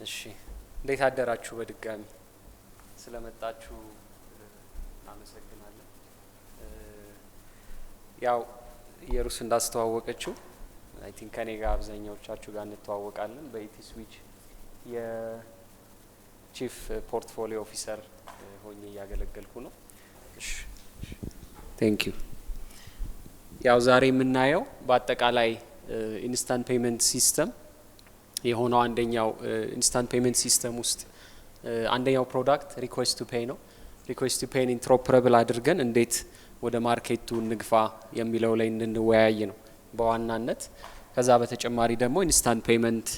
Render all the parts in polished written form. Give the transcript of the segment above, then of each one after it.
እሺ እንዴት አደራችሁ? በድጋሚ ስለመጣችሁ አመሰግናለሁ። ያው ኢየሩስ እንዳስተዋወቀችው አይ ቲንክ ከኔ ጋር አብዛኛዎቻችሁ ጋር እንተዋወቃለን። በኢቲ ስዊች የቺፍ ፖርትፎሊዮ ኦፊሰር ሆኜ እያገለገልኩ ነው። እሺ ቴንክ ዩ። ያው ዛሬ የምናየው በአጠቃላይ ኢንስታንት ፔመንት ሲስተም የሆነው አንደኛው ኢንስታንት ፔመንት ሲስተም ውስጥ አንደኛው ፕሮዳክት ሪኩዌስት ቱ ፔይ ነው። ሪኩዌስት ቱ ፔይን ኢንተሮፕረብል አድርገን እንዴት ወደ ማርኬቱ እንግፋ የሚለው ላይ እንድንወያይ ነው በዋናነት። ከዛ በተጨማሪ ደግሞ ኢንስታንት ፔመንት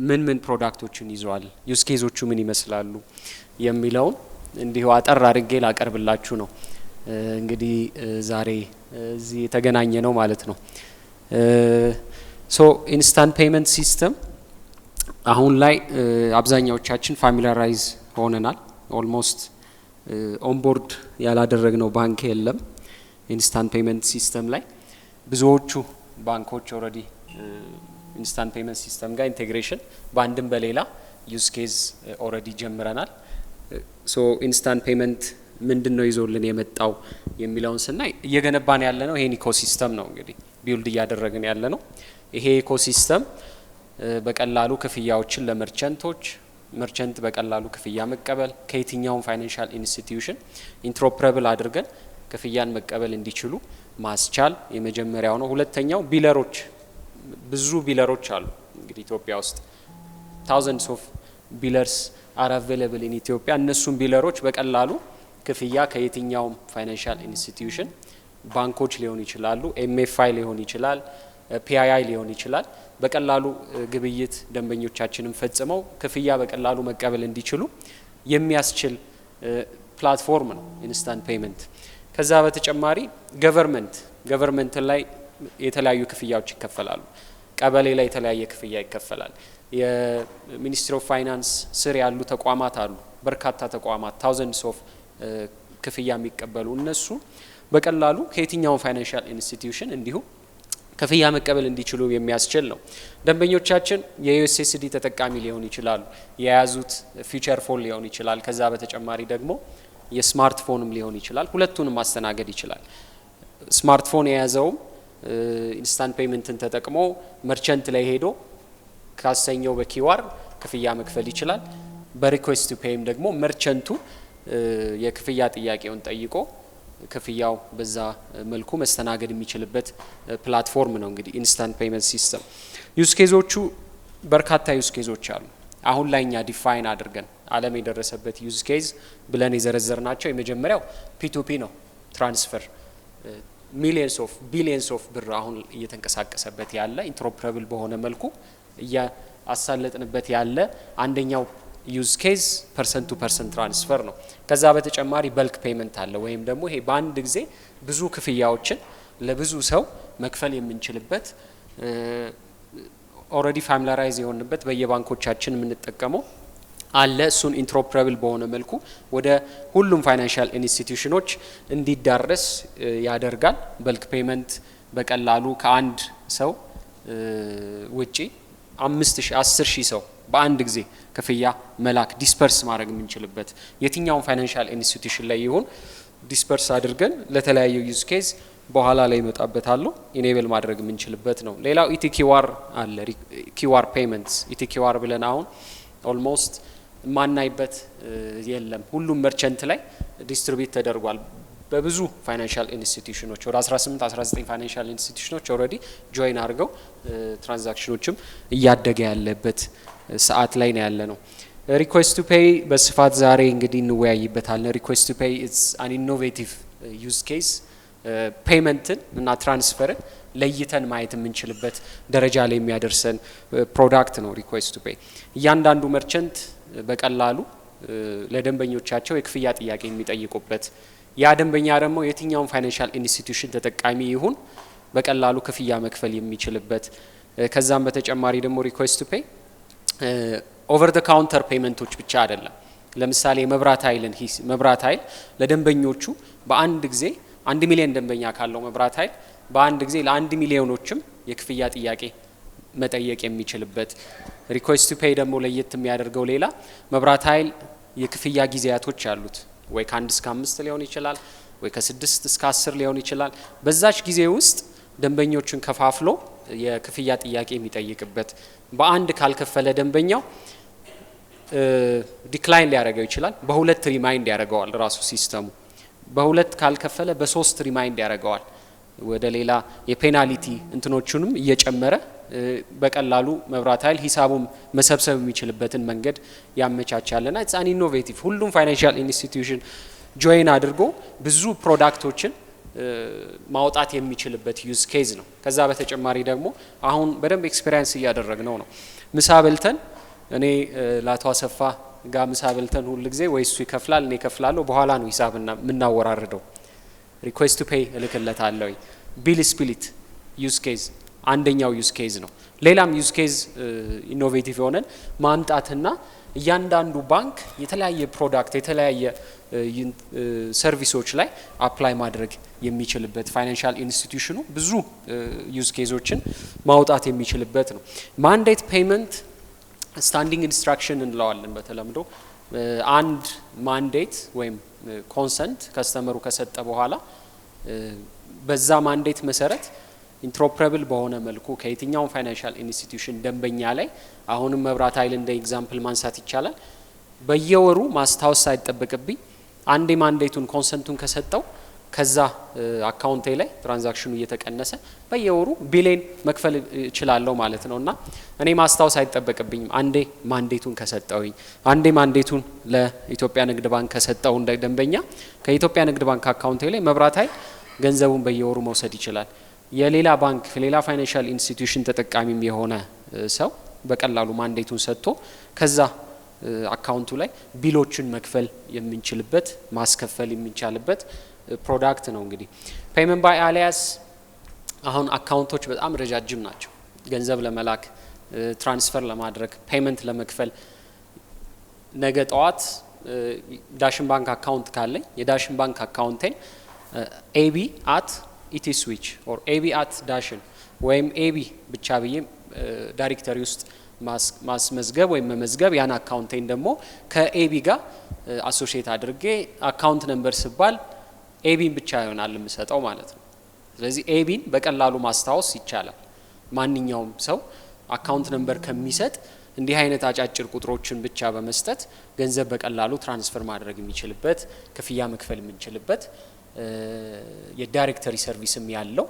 ምን ፕሮዳክቶችን ይዟል፣ ዩዝ ኬዞቹ ምን ይመስላሉ የሚለውን እንዲሁ አጠር አድርጌ ላቀርብላችሁ ነው እንግዲህ ዛሬ እዚህ የተገናኘ ነው ማለት ነው። ሶ ኢንስታንት ፔመንት ሲስተም አሁን ላይ አብዛኛዎቻችን ፋሚሊያራይዝ ሆነናል። ኦልሞስት ኦንቦርድ ያላደረግነው ባንክ የለም ኢንስታንት ፔመንት ሲስተም ላይ። ብዙዎቹ ባንኮች ኦልሬዲ ኢንስታንት ፔመንት ሲስተም ጋር ኢንቴግሬሽን በአንድም በሌላ ዩዝ ኬዝ ኦልሬዲ ጀምረናል። ሶ ኢንስታንት ፔመንት ምንድን ነው ይዞልን የመጣው የሚለውን ስናይ እየገነባን ያለ ነው ይሄን ኢኮሲስተም ነው እንግዲህ ቢልድ እያደረግን ያለ ነው። ይሄ ኢኮሲስተም በቀላሉ ክፍያዎችን ለመርቸንቶች መርቸንት በቀላሉ ክፍያ መቀበል ከየትኛውም ፋይናንሻል ኢንስቲትዩሽን ኢንተሮፕረብል አድርገን ክፍያን መቀበል እንዲችሉ ማስቻል የመጀመሪያው ነው። ሁለተኛው ቢለሮች፣ ብዙ ቢለሮች አሉ እንግዲህ ኢትዮጵያ ውስጥ ታውዘንድስ ኦፍ ቢለርስ አር አቬይላብል ኢን ኢትዮጵያ። እነሱም ቢለሮች በቀላሉ ክፍያ ከየትኛውም ፋይናንሻል ኢንስቲትዩሽን ባንኮች ሊሆኑ ይችላሉ፣ ኤምኤፍአይ ሊሆን ይችላል፣ ፒአይአይ ሊሆን ይችላል። በቀላሉ ግብይት ደንበኞቻችንን ፈጽመው ክፍያ በቀላሉ መቀበል እንዲችሉ የሚያስችል ፕላትፎርም ነው ኢንስታንት ፔመንት። ከዛ በተጨማሪ ገቨርንመንት ላይ የተለያዩ ክፍያዎች ይከፈላሉ። ቀበሌ ላይ የተለያየ ክፍያ ይከፈላል። የሚኒስትሪ ኦፍ ፋይናንስ ስር ያሉ ተቋማት አሉ፣ በርካታ ተቋማት ታውዘንድስ ኦፍ ክፍያ የሚቀበሉ እነሱ በቀላሉ ከየትኛውም ፋይናንሻል ኢንስቲትዩሽን እንዲሁ ክፍያ መቀበል እንዲችሉ የሚያስችል ነው። ደንበኞቻችን የዩኤስኤስዲ ተጠቃሚ ሊሆኑ ይችላሉ፣ የያዙት ፊቸር ፎን ሊሆን ይችላል። ከዛ በተጨማሪ ደግሞ የስማርትፎንም ሊሆን ይችላል። ሁለቱንም ማስተናገድ ይችላል። ስማርትፎን የያዘውም ኢንስታንት ፔመንትን ተጠቅሞ መርቸንት ላይ ሄዶ ካሰኘው በኪዋር ክፍያ መክፈል ይችላል። በሪኩዌስት ቱ ፔይም ደግሞ መርቸንቱ የክፍያ ጥያቄውን ጠይቆ ክፍያው በዛ መልኩ መስተናገድ የሚችልበት ፕላትፎርም ነው እንግዲህ ኢንስታንት ፔመንት ሲስተም። ዩዝ ኬዞቹ በርካታ ዩዝ ኬዞች አሉ። አሁን ላይ እኛ ዲፋይን አድርገን ዓለም የደረሰበት ዩዝ ኬዝ ብለን የዘረዘርናቸው የመጀመሪያው ፒቱፒ ነው። ትራንስፈር ሚሊየንስ ኦፍ ቢሊየንስ ኦፍ ብር አሁን እየተንቀሳቀሰበት ያለ ኢንተሮፕረብል በሆነ መልኩ እያሳለጥንበት ያለ አንደኛው ዩዝ ኬዝ ፐርሰንት ቱ ፐርሰንት ትራንስፈር ነው። ከዛ በተጨማሪ በልክ ፔመንት አለ፣ ወይም ደግሞ ይሄ በአንድ ጊዜ ብዙ ክፍያዎችን ለብዙ ሰው መክፈል የምንችልበት ኦልሬዲ ፋሚሊያራይዝ የሆንበት በየባንኮቻችን የምንጠቀመው አለ። እሱን ኢንተሮፕረብል በሆነ መልኩ ወደ ሁሉም ፋይናንሻል ኢንስቲትዩሽኖች እንዲዳረስ ያደርጋል። በልክ ፔመንት በቀላሉ ከአንድ ሰው ውጪ 5,000-10,000 ሰው በአንድ ጊዜ ክፍያ መላክ ዲስፐርስ ማድረግ የምንችልበት የትኛውን ፋይናንሻል ኢንስቲትዩሽን ላይ ይሁን ዲስፐርስ አድርገን ለተለያዩ ዩዝ ኬዝ በኋላ ላይ ይመጣበታሉ ኢኔብል ማድረግ የምንችልበት ነው። ሌላው ኢቲኪዋር አለ። ኪዋር ፔመንትስ ኢቲኪዋር ብለን አሁን ኦልሞስት ማናይበት የለም። ሁሉም መርቸንት ላይ ዲስትሪቢዩት ተደርጓል በብዙ ፋይናንሻል ኢንስቲትዩሽኖች ወደ 18-19 ፋይናንሻል ኢንስቲትዩሽኖች ኦልሬዲ ጆይን አድርገው ትራንዛክሽኖችም እያደገ ያለበት ሰዓት ላይ ነው ያለ ነው። ሪኩዌስት ቱ ፔይ በስፋት ዛሬ እንግዲህ እንወያይበታለን። ሪኩዌስት ቱ ፔይ ኢትስ አን ኢኖቬቲቭ ዩዝ ኬዝ ፔመንትን እና ትራንስፈርን ለይተን ማየት የምንችልበት ደረጃ ላይ የሚያደርሰን ፕሮዳክት ነው ሪኩዌስት ቱ ፔይ። እያንዳንዱ መርቸንት በቀላሉ ለደንበኞቻቸው የክፍያ ጥያቄ የሚጠይቁበት፣ ያ ደንበኛ ደግሞ የትኛውን ፋይናንሻል ኢንስቲትዩሽን ተጠቃሚ ይሁን በቀላሉ ክፍያ መክፈል የሚችልበት። ከዛም በተጨማሪ ደግሞ ሪኩዌስት ቱ ፔይ ኦቨር ዘ ካውንተር ፔመንቶች ብቻ አይደለም። ለምሳሌ መብራት ኃይል ለደንበኞቹ በአንድ ጊዜ 1 ሚሊዮን ደንበኛ ካለው መብራት ኃይል በአንድ ጊዜ ለ1 ሚሊዮኖችም የክፍያ ጥያቄ መጠየቅ የሚችልበት ሪኩዌስት ቱ ፔይ ደግሞ ለየት የሚያደርገው ሌላ መብራት ኃይል የክፍያ ጊዜያቶች አሉት ወይ ከ1 እስከ 5 ሊሆን ይችላል ወይ ከ6 እስከ 10 ሊሆን ይችላል በዛች ጊዜ ውስጥ ደንበኞችን ከፋፍሎ የክፍያ ጥያቄ የሚጠይቅበት በአንድ ካልከፈለ ደንበኛው ዲክላይን ሊያደርገው ይችላል በሁለት ሪማይንድ ያደርገዋል ራሱ ሲስተሙ በሁለት ካልከፈለ በሶስት ሪማይንድ ያደርገዋል ወደ ሌላ የፔናልቲ እንትኖቹንም እየጨመረ በቀላሉ መብራት ኃይል ሂሳቡን መሰብሰብ የሚችልበትን መንገድ ያመቻቻልና ኢትስ አን ኢኖቬቲቭ ሁሉም ፋይናንሻል ኢንስቲትዩሽን ጆይን አድርጎ ብዙ ፕሮዳክቶችን ማውጣት የሚችልበት ዩዝ ኬዝ ነው ከዛ በተጨማሪ ደግሞ አሁን በደንብ ኤክስፒሪየንስ እያደረግነው ነው ምሳ በልተን እኔ ላቶ አሰፋ ጋር ምሳ በልተን ሁሉ ጊዜ ወይ እሱ ይከፍላል እኔ ከፍላለሁ በኋላ ነው ሂሳብና ምናወራርደው ሪኩዌስት ቱ ፔይ እልክለታለሁ ቢል ስፕሊት ዩዝ ኬዝ አንደኛው ዩዝ ኬዝ ነው ሌላም ዩዝ ኬዝ ኢኖቬቲቭ ሆነን ማምጣትና እያንዳንዱ ባንክ የተለያየ ፕሮዳክት የተለያየ ሰርቪሶች ላይ አፕላይ ማድረግ የሚችልበት ፋይናንሻል ኢንስቲትዩሽኑ ብዙ ዩዝ ኬዞችን ማውጣት የሚችልበት ነው ማንዴት ፔመንት ስታንዲንግ ኢንስትራክሽን እንለዋለን በተለምዶ አንድ ማንዴት ወይም ኮንሰንት ከስተመሩ ከሰጠ በኋላ በዛ ማንዴት መሰረት ኢንትሮፕረብል በሆነ መልኩ ከየትኛው ፋይናንሻል ኢንስቲትዩሽን ደንበኛ ላይ አሁንም መብራት ኃይል እንደ ኤግዛምፕል ማንሳት ይቻላል በየወሩ ማስታወስ ሳይጠበቅብኝ አንዴ ማንዴቱን ኮንሰንቱን ከሰጠው ከዛ አካውንቴ ላይ ትራንዛክሽኑ እየተቀነሰ በየወሩ ቢሌን መክፈል እችላለሁ ማለት ነውና እኔ ማስታወስ አይጠበቅብኝም አንዴ ማንዴቱን ከሰጠውኝ አንዴ ማንዴቱን ለኢትዮጵያ ንግድ ባንክ ከሰጠው እንደ ደንበኛ ከኢትዮጵያ ንግድ ባንክ አካውንቴ ላይ መብራት ኃይል ገንዘቡን በየወሩ መውሰድ ይችላል የሌላ ባንክ ሌላ ፋይናንሻል ኢንስቲትዩሽን ተጠቃሚም የሆነ ሰው በቀላሉ ማንዴቱን ሰጥቶ ከዛ አካውንቱ ላይ ቢሎችን መክፈል የምንችልበት ማስከፈል የሚቻልበት ፕሮዳክት ነው እንግዲህ ፔመንት ባይ አሊያስ አሁን አካውንቶች በጣም ረጃጅም ናቸው ገንዘብ ለመላክ ትራንስፈር ለማድረግ ፔመንት ለመክፈል ነገ ጠዋት ዳሽን ባንክ አካውንት ካለኝ የዳሽን ባንክ አካውንቴን ኤቢ አት ኢቲ ስዊች ኦር ኤቢ አት ዳሽን ወይም ኤቢ ብቻ ብዬ ዳይሬክተሪ ውስጥ ማስመዝገብ ወይም መመዝገብ ያን አካውንቴን ደግሞ ከኤቢ ጋር አሶሺየት አድርጌ አካውንት ነምበር ስባል ኤቢን ብቻ ይሆናል የምሰጠው ማለት ነው ስለዚህ ኤቢን በቀላሉ ማስታወስ ይቻላል ማንኛውም ሰው አካውንት ነምበር ከሚሰጥ እንዲህ አይነት አጫጭር ቁጥሮችን ብቻ በመስጠት ገንዘብ በቀላሉ ትራንስፈር ማድረግ የሚችልበት ክፍያ መክፈል የምንችልበት የዳይሬክተሪ ሰርቪስም ያለው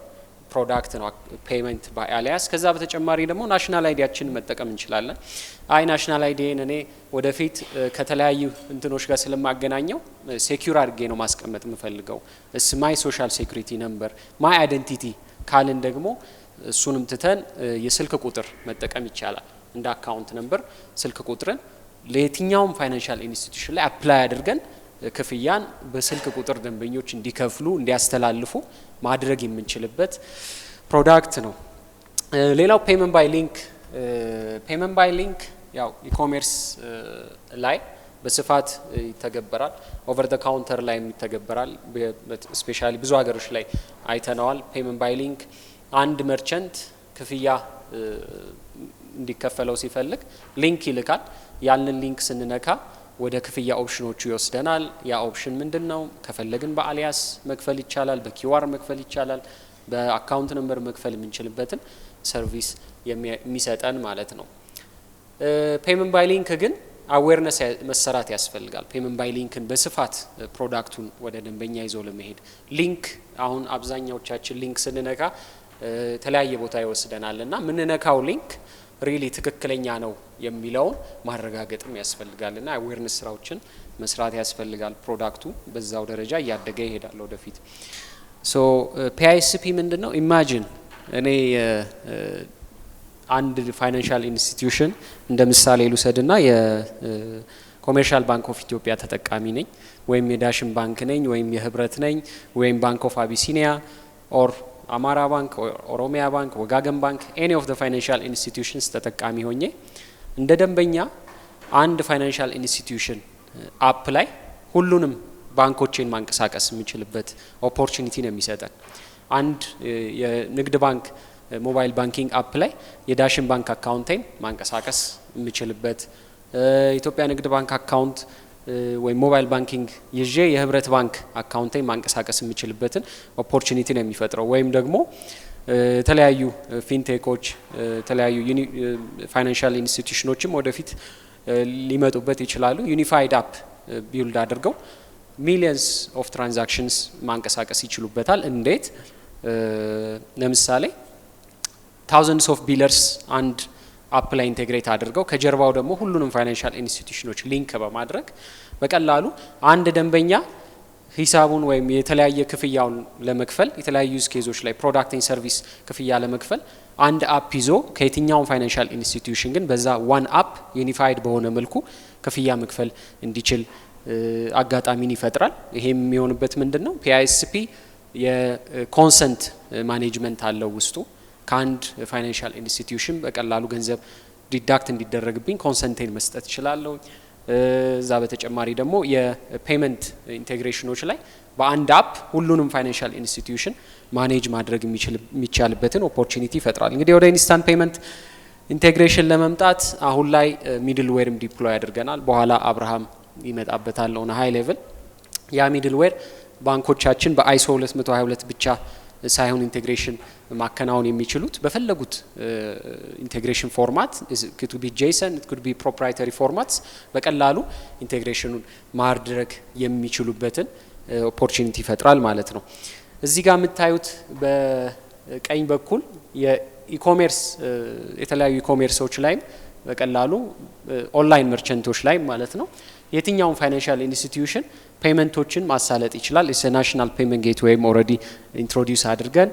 ፕሮዳክት ነው ፔመንት ባይ አሊያስ ከዛ በተጨማሪ ደግሞ ናሽናል አይዲያችን መጠቀም እንችላለን አይ ናሽናል አይዲን እኔ ወደፊት ከተለያዩ እንትኖች ጋር ስለማገናኘው ሴኩር አድርጌ ነው ማስቀመጥ የምፈልገው እስ ማይ ሶሻል ሴኩሪቲ ነምበር ማይ አይደንቲቲ ካልን ደግሞ እሱንም ትተን የስልክ ቁጥር መጠቀም ይቻላል እንደ አካውንት ነምበር ስልክ ቁጥርን ለየትኛውም ፋይናንሻል ኢንስቲትዩሽን ላይ አፕላይ አድርገን ክፍያን በስልክ ቁጥር ደንበኞች እንዲከፍሉ እንዲያስተላልፉ ማድረግ የምንችልበት ፕሮዳክት ነው ሌላው ፔመንት ባይ ሊንክ ያው ኢኮሜርስ ላይ በስፋት ይተገበራል ኦቨር ዘ ካውንተር ላይ ይተገበራል ስፔሻሊ ብዙ ሀገሮች ላይ አይተናዋል ፔመንት ባይ ሊንክ አንድ መርቸንት ክፍያ እንዲከፈለው ሲፈልግ ሊንክ ይልካል ያንን ሊንክ ስንነካ ወደ ክፍያ ኦፕሽኖቹ ይወስደናል ያ ኦፕሽን ምንድነው ከፈለግን በአሊያስ መክፈል ይቻላል በኪዋር መክፈል ይቻላል በአካውንት ነምበር መክፈል የምንችልበትን ሰርቪስ የሚሰጠን ማለት ነው ፔመንት ባይ ሊንክ ግን አዌርነስ መሰራት ያስፈልጋል ፔመንት ባይ ሊንክን በስፋት ፕሮዳክቱን ወደ ደንበኛ ይዞ ለመሄድ ሊንክ አሁን አብዛኛዎቻችን ሊንክ ስንነካ ተለያየ ቦታ ይወስደናልና ምንነካው ሊንክ ሪሊ ትክክለኛ ነው የሚለውን ማረጋገጥም ያስፈልጋልና አዌርነስ ስራዎችን መስራት ያስፈልጋል ፕሮዳክቱ በዛው ደረጃ እያደገ ይሄዳል ወደፊት ሶ ፒአይኤስፒ ምንድነው ኢማጂን እኔ አንድ ፋይናንሻል ኢንስቲትዩሽን እንደ ምሳሌ ልውሰድና የኮሜርሻል ባንክ ኦፍ ኢትዮጵያ ተጠቃሚ ነኝ ወይም የዳሽን ባንክ ነኝ ወይም የህብረት ነኝ ወይም ባንክ ኦፍ አቢሲኒያ ኦር አማራ ባንክ ኦሮሚያ ባንክ ወጋገን ባንክ ኤኒ ኦፍ ዘ ፋይናንሻል ኢንስቲትዩሽንስ ተጠቃሚ ሆኜ እንደ ደንበኛ አንድ ፋይናንሻል ኢንስቲትዩሽን አፕ ላይ ሁሉንም ባንኮችን ማንቀሳቀስ የሚችልበት ኦፖርቹኒቲ ነው የሚሰጠን አንድ የንግድ ባንክ ሞባይል ባንኪንግ አፕ ላይ የዳሽን ባንክ አካውንቴን ማንቀሳቀስ የምችልበት ኢትዮጵያ ንግድ ባንክ አካውንት ወይ ሞባይል ባንኪንግ ይዤ የህብረት ባንክ አካውንቴን ማንቀሳቀስ የምችልበትን ኦፖርቹኒቲ ነው የሚፈጥረው። ወይም ደግሞ የተለያዩ ፊንቴኮች የተለያዩ ፋይናንሻል ኢንስቲትዩሽኖችም ወደፊት ሊመጡበት ይችላሉ። ዩኒፋይድ አፕ ቢልድ አድርገው ሚሊየንስ ኦፍ ትራንዛክሽንስ ማንቀሳቀስ ይችሉበታል። እንዴት? ለምሳሌ ታውዘንድስ ኦፍ ቢለርስ አንድ አፕ ላይ ኢንቴግሬት አድርገው ከጀርባው ደግሞ ሁሉንም ፋይናንሻል ኢንስቲትዩሽኖች ሊንክ በማድረግ በቀላሉ አንድ ደንበኛ ሂሳቡን ወይም የተለያየ ክፍያውን ለመክፈል የተለያዩ ዩዝ ኬዞች ላይ ፕሮዳክት ኤንድ ሰርቪስ ክፍያ ለመክፈል አንድ አፕ ይዞ ከየትኛውም ፋይናንሻል ኢንስቲትዩሽን ግን በዛ ዋን አፕ ዩኒፋይድ በሆነ መልኩ ክፍያ መክፈል እንዲችል አጋጣሚን ይፈጥራል። ይሄም የሚሆንበት ምንድነው? ፒአይኤስፒ የኮንሰንት ማኔጅመንት አለው ውስጡ። ከአንድ ፋይናንሻል ኢንስቲትዩሽን በቀላሉ ገንዘብ ዲዳክት እንዲደረግብኝ ኮንሰንቴን መስጠት እችላለሁ። እዛ በተጨማሪ ደግሞ የፔመንት ኢንቴግሬሽኖች ላይ በአንድ አፕ ሁሉንም ፋይናንሻል ኢንስቲትዩሽን ማኔጅ ማድረግ የሚቻልበትን ኦፖርቹኒቲ ይፈጥራል። እንግዲህ ወደ ኢንስታንት ፔመንት ኢንቴግሬሽን ለመምጣት አሁን ላይ ሚድል ዌርም ዲፕሎይ አድርገናል። በኋላ አብርሃም ይመጣበታል ኦን ሃይ ሌቭል። ያ ሚድል ዌር ባንኮቻችን በአይሶ 222 ብቻ ሳይሆን ኢንቴግሬሽን ማከናወን የሚችሉት በፈለጉት ኢንቴግሬሽን ፎርማት ኢት ኩድ ቢ ጄሰን ኢት ኩድ ቢ ፕሮፕራይተሪ ፎርማትስ በቀላሉ ኢንቴግሬሽኑን ማድረግ የሚችሉበትን ኦፖርቹኒቲ ይፈጥራል ማለት ነው። እዚህ ጋር የምታዩት በቀኝ በኩል የኢኮሜርስ የተለያዩ ኢኮሜርሶች ላይም በቀላሉ ኦንላይን መርቸንቶች ላይ ማለት ነው የትኛውን ፋይናንሻል ኢንስቲትዩሽን ፔመንቶችን ማሳለጥ ይችላል። ኢትስ ናሽናል ፔመንት ጌትዌይም ኦልሬዲ ኢንትሮዲዩስ አድርገን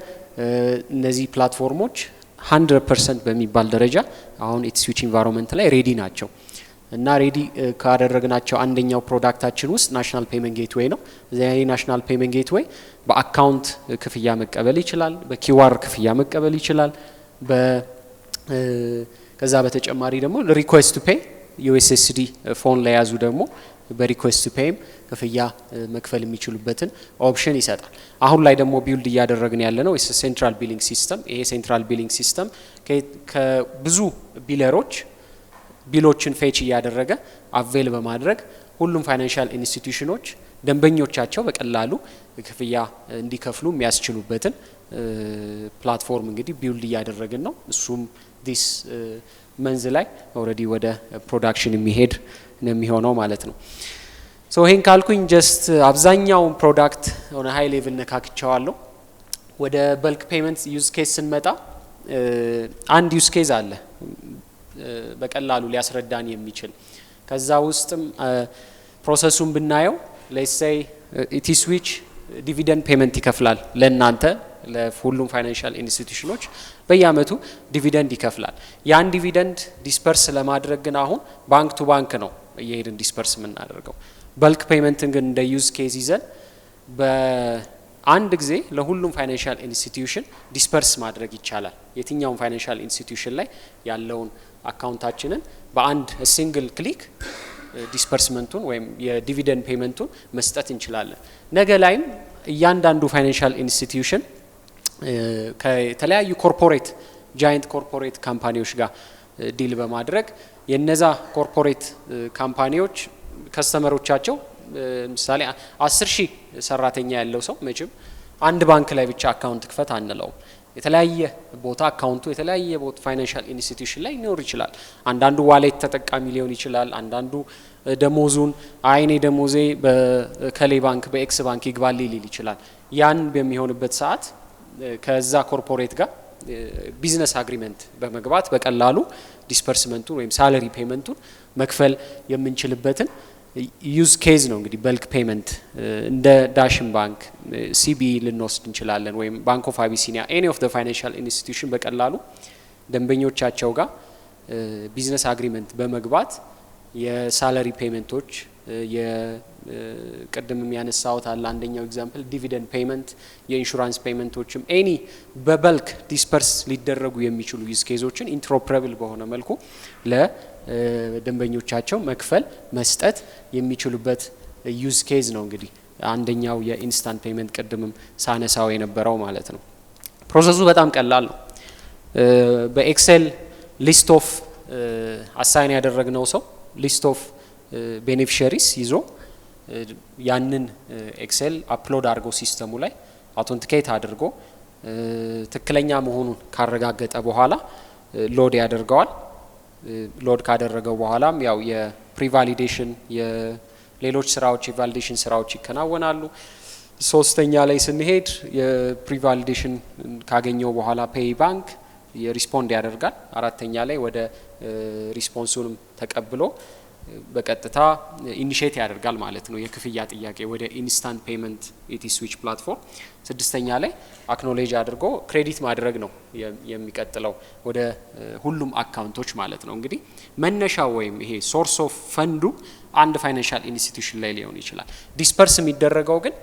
እነዚህ ፕላትፎርሞች 100% በሚባል ደረጃ አሁን ኢትስዊች ኢንቫይሮንመንት ላይ ሬዲ ናቸው እና ሬዲ ካደረግናቸው አንደኛው ፕሮዳክታችን ውስጥ ናሽናል ፔመንት ጌትዌይ ነው። እዚህ ናሽናል ፔመንት ጌትዌይ በአካውንት ክፍያ መቀበል ይችላል፣ በኪዋር ክፍያ መቀበል ይችላል። ከዛ በተጨማሪ ደግሞ ሪኩዌስት ቱ ፔይ ዩኤስኤስዲ ፎን ላይ ያዙ ደግሞ በሪኩዌስት ቱ ፔይም ክፍያ መክፈል የሚችሉበትን ኦፕሽን ይሰጣል። አሁን ላይ ደግሞ ቢልድ እያደረግን ያለ ነው ሴንትራል ቢሊንግ ሲስተም። ይሄ ሴንትራል ቢሊንግ ሲስተም ከብዙ ቢለሮች ቢሎችን ፌች እያደረገ አቬል በማድረግ ሁሉም ፋይናንሻል ኢንስቲትዩሽኖች ደንበኞቻቸው በቀላሉ ክፍያ እንዲከፍሉ የሚያስችሉበትን ፕላትፎርም እንግዲህ ቢልድ እያደረግን ነው። እሱም ዲስ መንዝ ላይ ኦልሬዲ ወደ ፕሮዳክሽን የሚሄድ ነው የሚሆነው ማለት ነው። ሶ ይሄን ካልኩኝ ጀስት አብዛኛው ፕሮዳክት ሆነ ሃይ ሌቭል ነካክቻዋለሁ። ወደ በልክ ፔመንት ዩዝ ኬዝ ስንመጣ አንድ ዩዝ ኬዝ አለ በቀላሉ ሊያስረዳን የሚችል ከዛ ውስጥም ፕሮሰሱን ብናየው ሌትስ ሴይ ኢትስዊች ዲቪደንድ ፔመንት ይከፍላል ለናንተ ለሁሉም ፋይናንሻል ኢንስቲትዩሽኖች በየአመቱ ዲቪደንድ ይከፍላል። ያን ዲቪደንድ ዲስፐርስ ለማድረግ ግን አሁን ባንክ ቱ ባንክ ነው እየሄድን ዲስፐርስ የምናደርገው። በልክ ፔመንትን ግን እንደ ዩዝ ኬዝ ይዘን በአንድ ጊዜ ለሁሉም ፋይናንሻል ኢንስቲትዩሽን ዲስፐርስ ማድረግ ይቻላል። የትኛውም ፋይናንሻል ኢንስቲትዩሽን ላይ ያለውን አካውንታችንን በአንድ ሲንግል ክሊክ ዲስፐርስመንቱን ወይም የዲቪደንድ ፔመንቱን መስጠት እንችላለን። ነገ ላይም እያንዳንዱ ፋይናንሻል ኢንስቲትዩሽን ከተለያዩ ኮርፖሬት ጃይንት ኮርፖሬት ካምፓኒዎች ጋር ዲል በማድረግ የነዛ ኮርፖሬት ካምፓኒዎች ከስተመሮቻቸው ምሳሌ 10,000 ሰራተኛ ያለው ሰው መቼም አንድ ባንክ ላይ ብቻ አካውንት ክፈት አንለውም። የተለያየ ቦታ አካውንቱ የተለያየ ቦታ ፋይናንሻል ኢንስቲትዩሽን ላይ ሊኖር ይችላል። አንዳንዱ ዋሌት ተጠቃሚ ሊሆን ይችላል። አንዳንዱ ደሞዙን አይኔ ደሞዜ በከሌ ባንክ በኤክስ ባንክ ይግባል ሊል ይችላል። ያን በሚሆንበት ሰዓት ከዛ ኮርፖሬት ጋር ቢዝነስ አግሪመንት በመግባት በቀላሉ ዲስፐርስመንቱን ወይም ሳለሪ ፔመንቱን መክፈል የምንችልበትን ዩዝ ኬዝ ነው እንግዲህ በልክ ፔመንት። እንደ ዳሽን ባንክ ሲቢ ልንወስድ እንችላለን ወይም ባንክ ኦፍ አቢሲኒያ ኤኒ ኦፍ ዘ ፋይናንሻል ኢንስቲትዩሽን በቀላሉ ደንበኞቻቸው ጋር ቢዝነስ አግሪመንት በመግባት የሳለሪ ፔመንቶች የቅድም የሚያነሳውት አለ አንደኛው ኤግዛምፕል ዲቪደንድ ፔመንት የኢንሹራንስ ፔመንቶችም ኤኒ በበልክ ዲስፐርስ ሊደረጉ የሚችሉ ዩዝ ኬዞችን ኢንትሮፕረብል በሆነ መልኩ ለደንበኞቻቸው መክፈል መስጠት የሚችሉበት ዩዝ ኬዝ ነው እንግዲህ አንደኛው የኢንስታንት ፔመንት ቅድምም ሳነሳው የነበረው ማለት ነው። ፕሮሰሱ በጣም ቀላል ነው። በኤክሴል ሊስት ኦፍ አሳይን ያደረግነው ሰው ሊስት ኦፍ ቤኔፊሻሪስ ይዞ ያንን ኤክሴል አፕሎድ አድርጎ ሲስተሙ ላይ አውተንቲኬት አድርጎ ትክክለኛ መሆኑን ካረጋገጠ በኋላ ሎድ ያደርገዋል። ሎድ ካደረገው በኋላም ያው የፕሪቫሊዴሽን የሌሎች ስራዎች የቫሊዴሽን ስራዎች ይከናወናሉ። ሶስተኛ ላይ ስንሄድ የፕሪቫሊዴሽን ካገኘው በኋላ ፔይ ባንክ የሪስፖንድ ያደርጋል። አራተኛ ላይ ወደ ሪስፖንሱንም ተቀብሎ በቀጥታ ኢኒሼት ያደርጋል ማለት ነው የክፍያ ጥያቄ ወደ ኢንስታንት ፔመንት ኢቲ ስዊች ፕላትፎርም። ስድስተኛ ላይ አክኖሌጅ አድርጎ ክሬዲት ማድረግ ነው የሚቀጥለው ወደ ሁሉም አካውንቶች ማለት ነው። እንግዲህ መነሻው ወይም ይሄ ሶርስ ኦፍ ፈንዱ አንድ ፋይናንሻል ኢንስቲትዩሽን ላይ ሊሆን ይችላል። ዲስፐርስ የሚደረገው ግን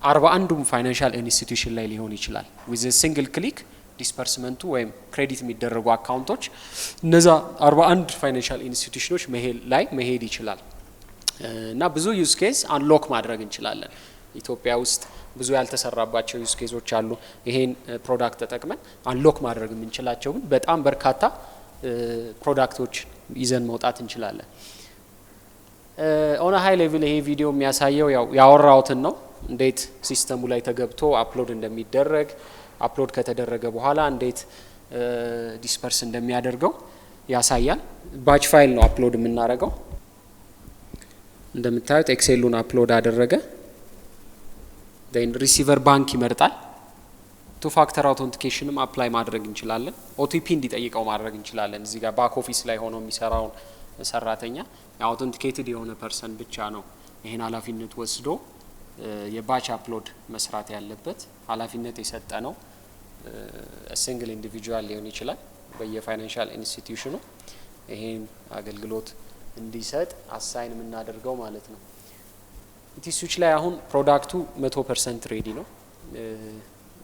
41ዱም ፋይናንሻል ኢንስቲትዩሽን ላይ ሊሆን ይችላል። ዊዝ ሲንግል ክሊክ ዲስፐርስመንቱ ወይም ክሬዲት የሚደረጉ አካውንቶች እነዛ 41 ፋይናንሻል ኢንስቲትዩሽኖች መሄድ ይችላል እና ብዙ ዩዝ ኬዝ አንሎክ ማድረግ እንችላለን። ኢትዮጵያ ውስጥ ብዙ ያልተሰራባቸው ዩዝ ኬዞች አሉ። ይሄን ፕሮዳክት ተጠቅመን አንሎክ ማድረግ የምንችላቸው ግን በጣም በርካታ ፕሮዳክቶች ይዘን መውጣት እንችላለን። ኦን ሃይ ሌቭል ይሄ ቪዲዮ የሚያሳየው ያወራውትን ነው። እንዴት ሲስተሙ ላይ ተገብቶ አፕሎድ እንደሚደረግ አፕሎድ ከተደረገ በኋላ እንዴት ዲስፐርስ እንደሚያደርገው ያሳያል። ባች ፋይል ነው አፕሎድ የምናደርገው። እንደምታዩት ኤክሴሉን አፕሎድ አደረገ። ሪሲቨር ባንክ ይመርጣል። ቱ ፋክተር አውተንቲኬሽንም አፕላይ ማድረግ እንችላለን። ኦቲፒ እንዲጠይቀው ማድረግ እንችላለን። እዚህ ጋር ባክ ኦፊስ ላይ ሆኖ የሚሰራውን ሰራተኛ አውተንቲኬትድ የሆነ ፐርሰን ብቻ ነው ይሄን ኃላፊነት ወስዶ የባች አፕሎድ መስራት ያለበት። ኃላፊነት የሰጠ ነው ሲንግል ኢንዲቪጁዋል ሊሆን ይችላል በየፋይናንሻል ኢንስቲትዩሽኑ ይሄን አገልግሎት እንዲሰጥ አሳይን የምናደርገው ማለት ነው። ኢቲ ስዊች ላይ አሁን ፕሮዳክቱ 100% ሬዲ ነው።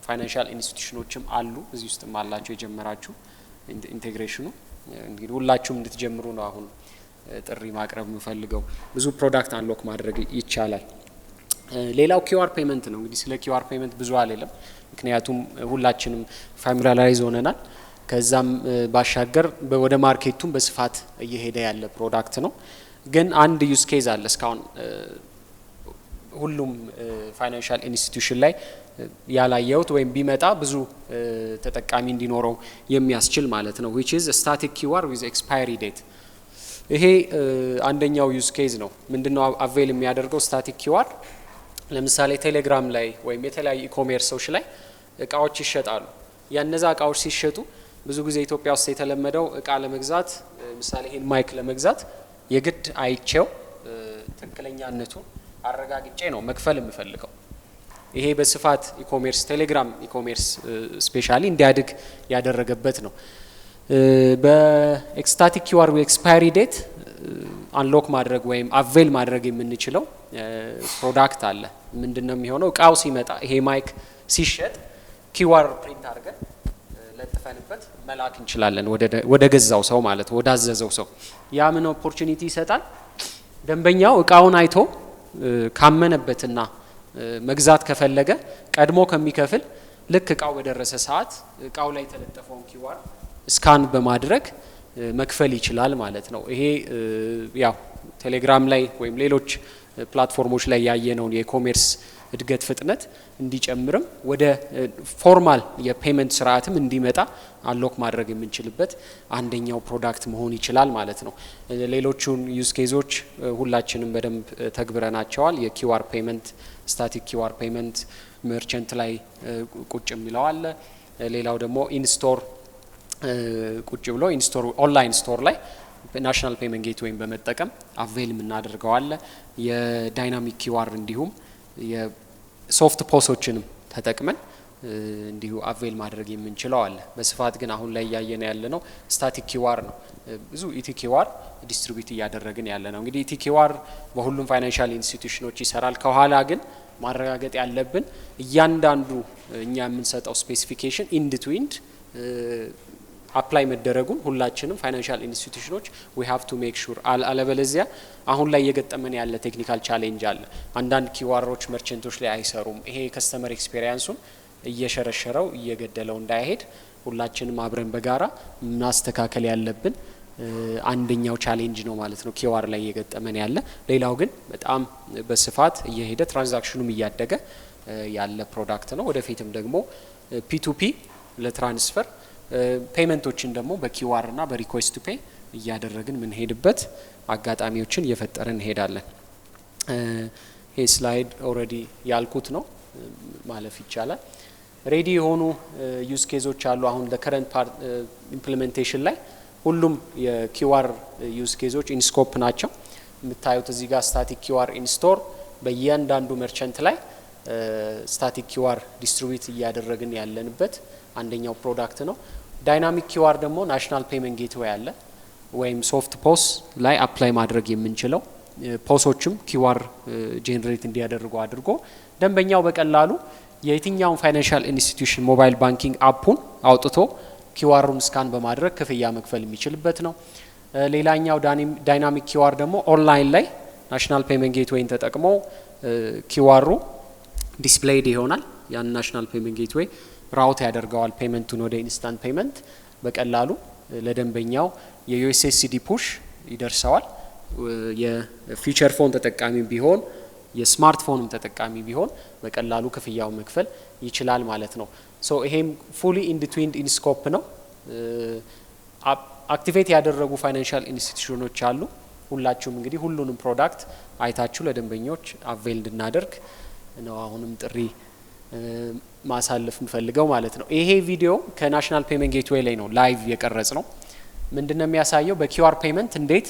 ፋይናንሻል ኢንስቲትዩሽኖችም አሉ እዚህ ውስጥም አላቸው የጀመራችሁ ኢንቴግሬሽኑ። እንግዲህ ሁላችሁም እንድትጀምሩ ነው አሁን ጥሪ ማቅረብ የምፈልገው። ብዙ ፕሮዳክት አንሎክ ማድረግ ይቻላል። ሌላው ኪውአር ፔመንት ነው። እንግዲህ ስለ ኪውአር ፔመንት ብዙ አልልም፣ ምክንያቱም ሁላችንም ፋሚሊያራይዝ ሆነናል። ከዛም ባሻገር ወደ ማርኬቱም በስፋት እየሄደ ያለ ፕሮዳክት ነው። ግን አንድ ዩዝ ኬዝ አለ እስካሁን ሁሉም ፋይናንሻል ኢንስቲትዩሽን ላይ ያላየሁት ወይም ቢመጣ ብዙ ተጠቃሚ እንዲኖረው የሚያስችል ማለት ነው which is static QR with expiry date። ይሄ አንደኛው ዩዝ ኬዝ ነው። ምንድነው አቬል የሚያደርገው ስታቲክ QR? ለምሳሌ ቴሌግራም ላይ ወይም የተለያዩ ኢኮሜርሶች ላይ እቃዎች ይሸጣሉ። ያነዛ እቃዎች ሲሸጡ ብዙ ጊዜ ኢትዮጵያ ውስጥ የተለመደው እቃ ለመግዛት ለምሳሌ ይሄን ማይክ ለመግዛት የግድ አይቼው ትክክለኛነቱን አረጋግጬ ነው መክፈል የምፈልገው። ይሄ በስፋት ኢኮሜርስ ቴሌግራም ኢኮሜርስ ስፔሻሊ እንዲያድግ ያደረገበት ነው። በስታቲክ QR ኤክስፓየሪ ዴት አንሎክ ማድረግ ወይም አቬል ማድረግ የምንችለው ፕሮዳክት አለ። ምንድነው የሚሆነው? እቃው ሲመጣ ይሄ ማይክ ሲሸጥ QR ፕሪንት አድርገን ለጥፈንበት መላክ እንችላለን ወደ ገዛው ሰው ማለት ወደ አዘዘው ሰው። ያ ምን ኦፖርቹኒቲ ይሰጣል? ደንበኛው እቃውን አይቶ ካመነበትና መግዛት ከፈለገ ቀድሞ ከሚከፍል ልክ እቃው በደረሰ ሰዓት እቃው ላይ የተለጠፈውን QR ስካን በማድረግ መክፈል ይችላል ማለት ነው። ይሄ ያው ቴሌግራም ላይ ወይም ሌሎች ፕላትፎርሞች ላይ ያየነውን የኮሜርስ እድገት ፍጥነት እንዲጨምርም ወደ ፎርማል የፔመንት ስርዓትም እንዲመጣ አንሎክ ማድረግ የምንችልበት አንደኛው ፕሮዳክት መሆን ይችላል ማለት ነው። ሌሎቹን ዩዝ ኬዞች ሁላችንም በደንብ ተግብረናቸዋል። የኪውአር ፔመንት ስታቲክ ኪውአር ፔመንት መርቸንት ላይ ቁጭ የሚለው አለ። ሌላው ደግሞ ኢንስቶር ቁጭ ብሎ ኢንስቶር ኦንላይን ስቶር ላይ ናሽናል ፔመንት ጌትዌይን በመጠቀም አቬል የምናደርገው አለ። የዳይናሚክ ኪውአር እንዲሁም የሶፍት ፖሶችንም ተጠቅመን እንዲሁ አቬል ማድረግ የምንችለው አለ። በስፋት ግን አሁን ላይ ያየነ ያለ ነው ስታቲክ ኪውአር ነው። ብዙ ኢቲ ኪውአር ዲስትሪቢዩት እያደረግን ያለ ነው። እንግዲህ ኢቲ ኪውአር በሁሉም ፋይናንሻል ኢንስቲትዩሽኖች ይሰራል። ከኋላ ግን ማረጋገጥ ያለብን እያንዳንዱ እኛ የምንሰጠው ስፔሲፊኬሽን ኢንድ ቱ ኢንድ አፕላይ መደረጉን ሁላችንም ፋይናንሻል ኢንስቲትዩሽኖች we have to make sure አለበለዚያ አሁን ላይ እየገጠመን ያለ ቴክኒካል ቻሌንጅ አለ። አንዳንድ ኪዋሮች መርቸንቶች ላይ አይሰሩም። ይሄ ከስተመር ኤክስፔሪያንሱን እየሸረሸረው እየገደለው እንዳይሄድ ሁላችንም አብረን በጋራ ማስተካከል ያለብን አንደኛው ቻሌንጅ ነው ማለት ነው ኪዋር ላይ እየገጠመን ያለ። ሌላው ግን በጣም በስፋት እየሄደ ትራንዛክሽኑም እያደገ ያለ ፕሮዳክት ነው። ወደፊትም ደግሞ ፒ2ፒ ለትራንስፈር ፔመንቶችን ደግሞ በኪዋር እና በሪኩዌስት ቱ ፔይ እያደረግን ምን ሄድበት አጋጣሚዎችን እየፈጠርን እንሄዳለን። ይሄ ስላይድ ኦልሬዲ ያልኩት ነው ማለፍ ይቻላል። ሬዲ የሆኑ ዩዝ ኬዞች አሉ። አሁን ለከረንት ኢምፕሊሜንቴሽን ላይ ሁሉም የኪዋር ዩዝ ኬዞች ኢንስኮፕ ናቸው። የምታዩት እዚህ ጋር ስታቲክ ኪዋር ኢንስቶር በእያንዳንዱ መርቸንት ላይ ስታቲክ ኪዋር ዲስትሪቢዩት እያደረግን ያለንበት አንደኛው ፕሮዳክት ነው። ዳይናሚክ ኪዋር ደግሞ ናሽናል ፔመንት ጌትዌይ አለ ወይም ሶፍት ፖስ ላይ አፕላይ ማድረግ የምንችለው ፖሶችም ኪዋር ጄኔሬት እንዲያደርጉ አድርጎ ደንበኛው በቀላሉ የየትኛውን ፋይናንሻል ኢንስቲትዩሽን ሞባይል ባንኪንግ አፑን አውጥቶ ኪዋሩን ስካን በማድረግ ክፍያ መክፈል የሚችልበት ነው። ሌላኛው ዳይናሚክ ኪዋር ደግሞ ኦንላይን ላይ ናሽናል ፔመንት ጌትዌይን ተጠቅሞ ኪዋሩ ዲስፕሌይድ ይሆናል። ያን ናሽናል ፔመንት ጌትዌይ ራውት ያደርገዋል ፔመንቱን ወደ ኢንስታንት ፔመንት በቀላሉ ለደንበኛው የዩኤስኤስዲ ፑሽ ይደርሰዋል። የፊቸር ፎን ተጠቃሚ ቢሆን የስማርትፎንም ተጠቃሚ ቢሆን በቀላሉ ክፍያው መክፈል ይችላል ማለት ነው። ሶ ይሄም ፉሊ ኢንዲትዊንድ ኢንስኮፕ ነው። አክቲቬት ያደረጉ ፋይናንሻል ኢንስቲትዩሽኖች አሉ። ሁላችሁም እንግዲህ ሁሉንም ፕሮዳክት አይታችሁ ለደንበኞች አቬል እንድናደርግ ነው አሁንም ጥሪ ማሳለፍ እንፈልገው ማለት ነው። ይሄ ቪዲዮ ከናሽናል ፔመንት ጌትዌይ ላይ ነው ላይቭ የቀረጽ ነው። ምንድነው የሚያሳየው በኪዋር ፔመንት እንዴት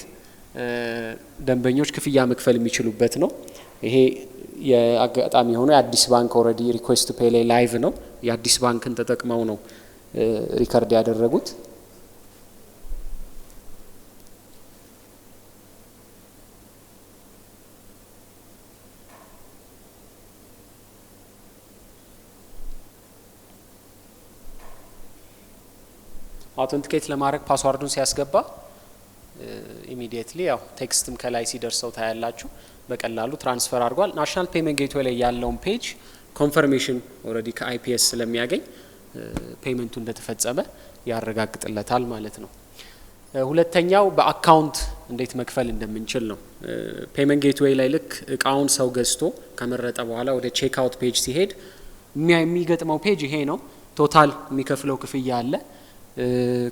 ደንበኞች ክፍያ መክፈል የሚችሉበት ነው። ይሄ የአጋጣሚ ሆኖ የአዲስ ባንክ ኦልሬዲ ሪኩዌስት ቱ ፔይ ላይ ላይቭ ነው። የአዲስ ባንክን ተጠቅመው ነው ሪከርድ ያደረጉት። አውተንቲኬት ለማድረግ ፓስዋርዱን ሲያስገባ ኢሚዲየትሊ ያው ቴክስትም ከላይ ሲደርሰው ታያላችሁ በቀላሉ ትራንስፈር አድርጓል። ናሽናል ፔመንት ጌትዌይ ላይ ያለውን ፔጅ ኮንፈርሜሽን ኦልሬዲ ከአይፒኤስ ስለሚያገኝ ፔመንቱ እንደተፈጸመ ያረጋግጥለታል ማለት ነው። ሁለተኛው በአካውንት እንዴት መክፈል እንደምንችል ነው። ፔመንት ጌትዌይ ላይ ልክ እቃውን ሰው ገዝቶ ከመረጠ በኋላ ወደ ቼክ አውት ፔጅ ሲሄድ የሚገጥመው ፔጅ ይሄ ነው። ቶታል የሚከፍለው ክፍያ አለ።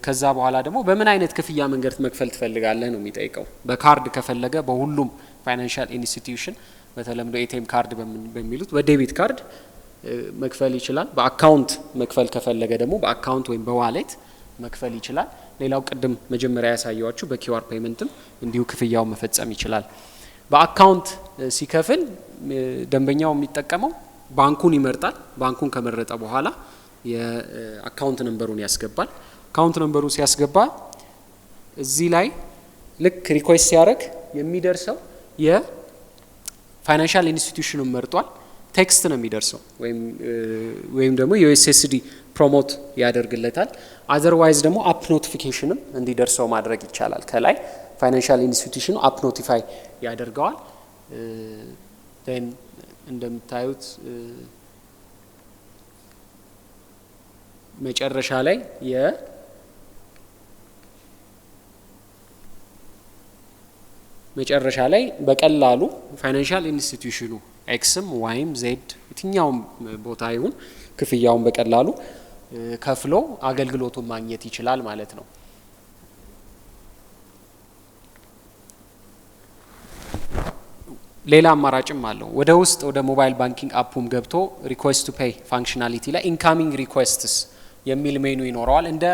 ከዛ በኋላ ደግሞ በምን አይነት ክፍያ መንገድ መክፈል ትፈልጋለህ ነው የሚጠይቀው። በካርድ ከፈለገ በሁሉም ፋይናንሻል ኢንስቲትዩሽን በተለምዶ ኤቲኤም ካርድ በሚሉት በዴቢት ካርድ መክፈል ይችላል። በአካውንት መክፈል ከፈለገ ደግሞ በአካውንት ወይም በዋሌት መክፈል ይችላል። ሌላው ቅድም መጀመሪያ ያሳየዋችሁ በኪዋር ፔመንትም እንዲሁ ክፍያው መፈጸም ይችላል። በአካውንት ሲከፍል ደንበኛው የሚጠቀመው ባንኩን ይመርጣል። ባንኩን ከመረጠ በኋላ የአካውንት ነምበሩን ያስገባል። አካውንት ነምበሩ ሲያስገባ እዚህ ላይ ልክ ሪኩዌስት ሲያደርግ የሚደርሰው የፋይናንሻል ኢንስቲትዩሽኑን መርጧል። ቴክስት ነው የሚደርሰው ወይም ደግሞ ዩኤስኤስዲ ፕሮሞት ያደርግለታል። አዘርዋይዝ ደግሞ አፕ ኖቲፊኬሽንም እንዲደርሰው ማድረግ ይቻላል። ከላይ ፋይናንሻል ኢንስቲትዩሽኑ አፕ ኖቲፋይ ያደርገዋል። ን እንደምታዩት መጨረሻ ላይ በቀላሉ ፋይናንሻል ኢንስቲትዩሽኑ ኤክስም ዋይም ዜድ የትኛውም ቦታ ይሁን ክፍያውን በቀላሉ ከፍሎ አገልግሎቱን ማግኘት ይችላል ማለት ነው። ሌላ አማራጭም አለው። ወደ ውስጥ ወደ ሞባይል ባንኪንግ አፑም ገብቶ ሪኩዌስት ቱ ፔይ ፋንክሽናሊቲ ላይ ኢንካሚንግ ሪኩዌስትስ የሚል ሜኑ ይኖረዋል። እንደ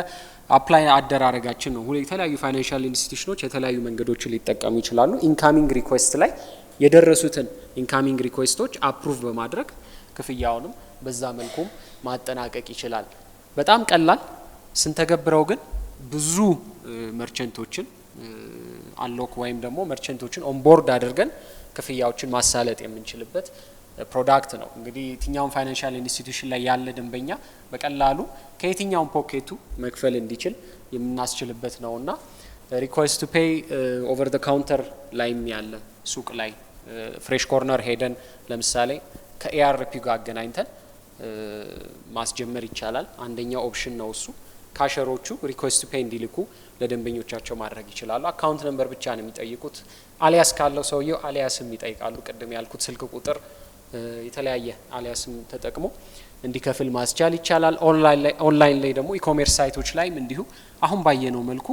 አፕላይ አደራረጋችን ነው። የተለያዩ ፋይናንሻል ኢንስቲትዩሽኖች የተለያዩ መንገዶችን ሊጠቀሙ ይችላሉ። ኢንካሚንግ ሪኩዌስት ላይ የደረሱትን ኢንካሚንግ ሪኩዌስቶች አፕሩቭ በማድረግ ክፍያውንም በዛ መልኩም ማጠናቀቅ ይችላል። በጣም ቀላል ስንተገብረው ግን ብዙ መርቸንቶችን አንሎክ ወይም ደግሞ መርቸንቶችን ኦንቦርድ አድርገን ክፍያዎችን ማሳለጥ የምንችልበት ፕሮዳክት ነው። እንግዲህ የትኛውን ፋይናንሻል ኢንስቲትዩሽን ላይ ያለ ደንበኛ በቀላሉ ከየትኛውን ፖኬቱ መክፈል እንዲችል የምናስችልበት ነውና ሪኩዌስት ቱ ፔይ ኦቨር ዘ ካውንተር ላይም ያለ ሱቅ ላይ ፍሬሽ ኮርነር ሄደን ለምሳሌ ከኤአርፒ ጋር አገናኝተን ማስጀመር ይቻላል። አንደኛው ኦፕሽን ነው እሱ። ካሸሮቹ ሪኩዌስት ቱ ፔይ እንዲልኩ ለደንበኞቻቸው ማድረግ ይችላሉ። አካውንት ነምበር ብቻ ነው የሚጠይቁት። አሊያስ ካለው ሰውየው አሊያስም ይጠይቃሉ። ቅድም ያልኩት ስልክ ቁጥር የተለያየ አሊያስም ተጠቅሞ እንዲከፍል ማስቻል ይቻላል። ኦንላይን ላይ ደግሞ ኢኮሜርስ ሳይቶች ላይም እንዲሁ አሁን ባየነው መልኩ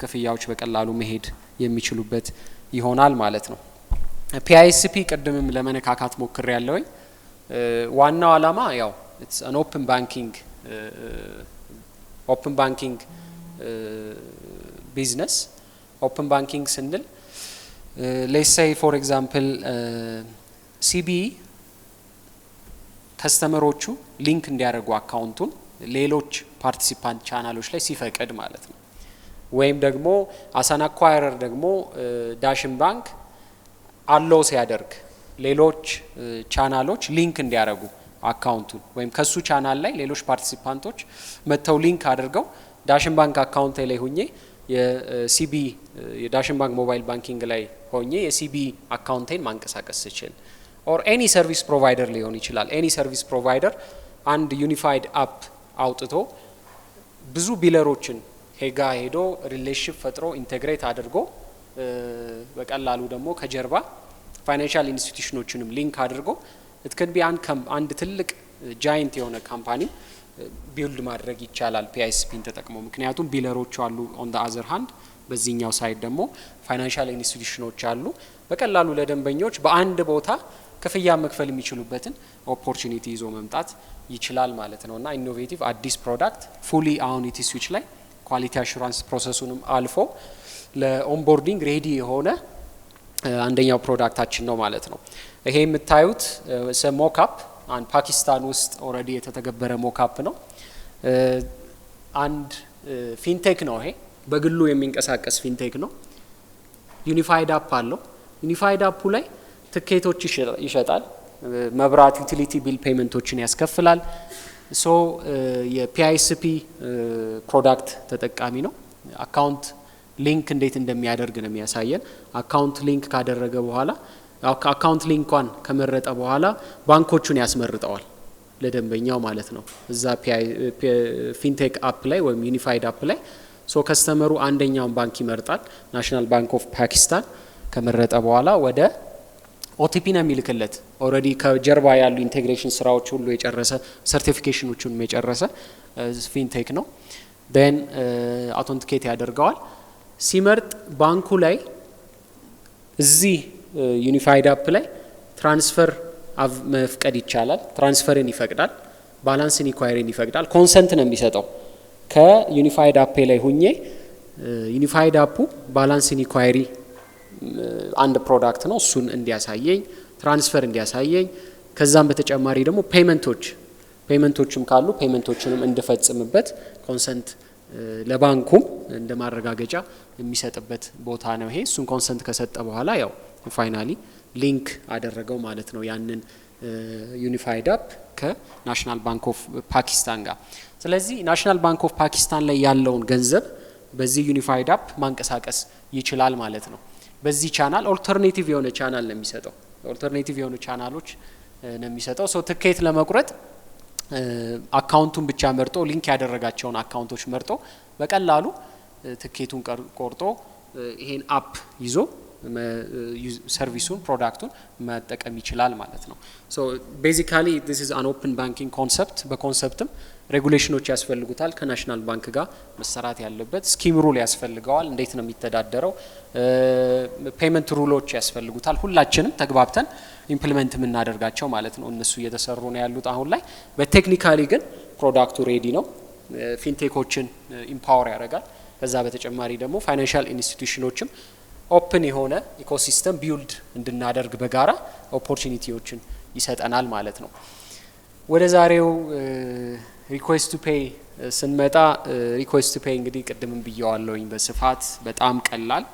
ክፍያዎች በቀላሉ መሄድ የሚችሉበት ይሆናል ማለት ነው። ፒአይኤስፒ ቅድምም ለመነካካት ሞክሬ ያለውኝ ዋናው አላማ ያው ኢትስ አን ኦፕን ባንኪንግ ቢዝነስ። ኦፕን ባንኪንግ ስንል ሌትስ ሴይ ፎር ኤግዛምፕል ሲቢኢ ከስተመሮቹ ሊንክ እንዲያደርጉ አካውንቱን ሌሎች ፓርቲሲፓንት ቻናሎች ላይ ሲፈቅድ ማለት ነው። ወይም ደግሞ አሳን አኳየረር ደግሞ ዳሽን ባንክ አለው ሲያደርግ ሌሎች ቻናሎች ሊንክ እንዲያደርጉ አካውንቱን ወይም ከሱ ቻናል ላይ ሌሎች ፓርቲሲፓንቶች መተው ሊንክ አድርገው ዳሽን ባንክ አካውንት ላይ ሆኜ የሲቢኢ የዳሽን ባንክ ሞባይል ባንኪንግ ላይ ሆኜ የሲቢኢ አካውንቴን ማንቀሳቀስ ስችል ኦር ኤኒ ሰርቪስ ፕሮቫይደር ሊሆን ይችላል። ኤኒ ሰርቪስ ፕሮቫይደር አንድ ዩኒፋይድ አፕ አውጥቶ ብዙ ቢለሮችን ሄጋ ሄዶ ሪሌሽንሺፕ ፈጥሮ ኢንቴግሬት አድርጎ በቀላሉ ደግሞ ከጀርባ ፋይናንሻል ኢንስቲትዩሽኖችንም ሊንክ አድርጎ እትከን ቢ አንድ ትልቅ ጃይንት የሆነ ካምፓኒ ቢልድ ማድረግ ይቻላል ፒአይኤስፒን ተጠቅሞ። ምክንያቱም ቢለሮቹ አሉ ኦን ዘ አዘር ሃንድ፣ በዚህኛው ሳይድ ደግሞ ፋይናንሻል ኢንስቲትዩሽኖች አሉ። በቀላሉ ለደንበኞች በአንድ ቦታ ክፍያ መክፈል የሚችሉበትን ኦፖርቹኒቲ ይዞ መምጣት ይችላል ማለት ነው እና ኢኖቬቲቭ አዲስ ፕሮዳክት ፉሊ አሁን ኢቲ ስዊች ላይ ኳሊቲ አሹራንስ ፕሮሰሱንም አልፎ ለኦንቦርዲንግ ሬዲ የሆነ አንደኛው ፕሮዳክታችን ነው ማለት ነው። ይሄ የምታዩት ሞካፕ አንድ ፓኪስታን ውስጥ ኦልሬዲ የተተገበረ ሞካፕ ነው። አንድ ፊንቴክ ነው። ይሄ በግሉ የሚንቀሳቀስ ፊንቴክ ነው። ዩኒፋይድ አፕ አለው። ዩኒፋይድ አፑ ላይ ትኬቶች ይሸጣል። መብራት፣ ዩቲሊቲ ቢል ፔመንቶችን ያስከፍላል። ሶ የፒአይኤስፒ ፕሮዳክት ተጠቃሚ ነው። አካውንት ሊንክ እንዴት እንደሚያደርግ ነው የሚያሳየን። አካውንት ሊንክ ካደረገ በኋላ አካውንት ሊንኳን ከመረጠ በኋላ ባንኮቹን ያስመርጠዋል ለደንበኛው ማለት ነው። እዛ ፊንቴክ አፕ ላይ ወይም ዩኒፋይድ አፕ ላይ ሶ ከስተመሩ አንደኛውን ባንክ ይመርጣል። ናሽናል ባንክ ኦፍ ፓኪስታን ከመረጠ በኋላ ወደ ኦቲፒ ነው የሚልክለት። ኦልሬዲ ከጀርባ ያሉ ኢንቴግሬሽን ስራዎች ሁሉ የጨረሰ ሰርቲፊኬሽኖቹን የጨረሰ ፊንቴክ ነው። ዴን አውቶንቲኬት ያደርገዋል። ሲመርጥ ባንኩ ላይ እዚህ ዩኒፋይድ አፕ ላይ ትራንስፈር መፍቀድ ይቻላል። ትራንስፈርን ይፈቅዳል። ባላንስን ኢኳይሪን ይፈቅዳል። ኮንሰንት ነው የሚሰጠው። ከዩኒፋይድ አፕ ላይ ሁኜ ዩኒፋይድ አፑ ባላንስን ኢኳይሪ አንድ ፕሮዳክት ነው፣ እሱን እንዲያሳየኝ ትራንስፈር እንዲያሳየኝ፣ ከዛም በተጨማሪ ደግሞ ፔመንቶችም ካሉ ፔመንቶችንም እንድፈጽምበት ኮንሰንት ለባንኩም እንደ ማረጋገጫ የሚሰጥበት ቦታ ነው ይሄ። እሱን ኮንሰንት ከሰጠ በኋላ ያው ፋይናሊ ሊንክ አደረገው ማለት ነው ያንን ዩኒፋይድ አፕ ከናሽናል ባንክ ኦፍ ፓኪስታን ጋር። ስለዚህ ናሽናል ባንክ ኦፍ ፓኪስታን ላይ ያለውን ገንዘብ በዚህ ዩኒፋይድ አፕ ማንቀሳቀስ ይችላል ማለት ነው። በዚህ ቻናል ኦልተርኔቲቭ የሆነ ቻናል ነው የሚሰጠው። ኦልተርኔቲቭ የሆኑ ቻናሎች ነው የሚሰጠው። ሶ ትኬት ለመቁረጥ አካውንቱን ብቻ መርጦ ሊንክ ያደረጋቸውን አካውንቶች መርጦ በቀላሉ ትኬቱን ቆርጦ ይሄን አፕ ይዞ ሰርቪሱን ፕሮዳክቱን መጠቀም ይችላል ማለት ነው። ሶ ቤዚካሊ this is an open banking concept። በኮንሰፕትም ሬጉሌሽኖች ያስፈልጉታል። ከናሽናል ባንክ ጋር መሰራት ያለበት ስኪም ሩል ያስፈልገዋል። እንዴት ነው የሚተዳደረው? ፔመንት ሩሎች ያስፈልጉታል። ሁላችንም ተግባብተን ኢምፕሊመንት የምናደርጋቸው ማለት ነው። እነሱ እየተሰሩ ነው ያሉት አሁን ላይ። በቴክኒካሊ ግን ፕሮዳክቱ ሬዲ ነው። ፊንቴኮችን ኢምፓወር ያደርጋል። ከዛ በተጨማሪ ደግሞ ፋይናንሻል ኢንስቲትዩሽኖችም ኦፕን የሆነ ኢኮሲስተም ቢውልድ እንድናደርግ በጋራ ኦፖርቹኒቲዎችን ይሰጠናል ማለት ነው። ወደ ዛሬው ሪኩዌስት ቱ ፔይ ስንመጣ ሪኩዌስት ቱ ፔይ እንግዲህ ቅድምም ብየዋለሁኝ በስፋት በጣም ቀላል፣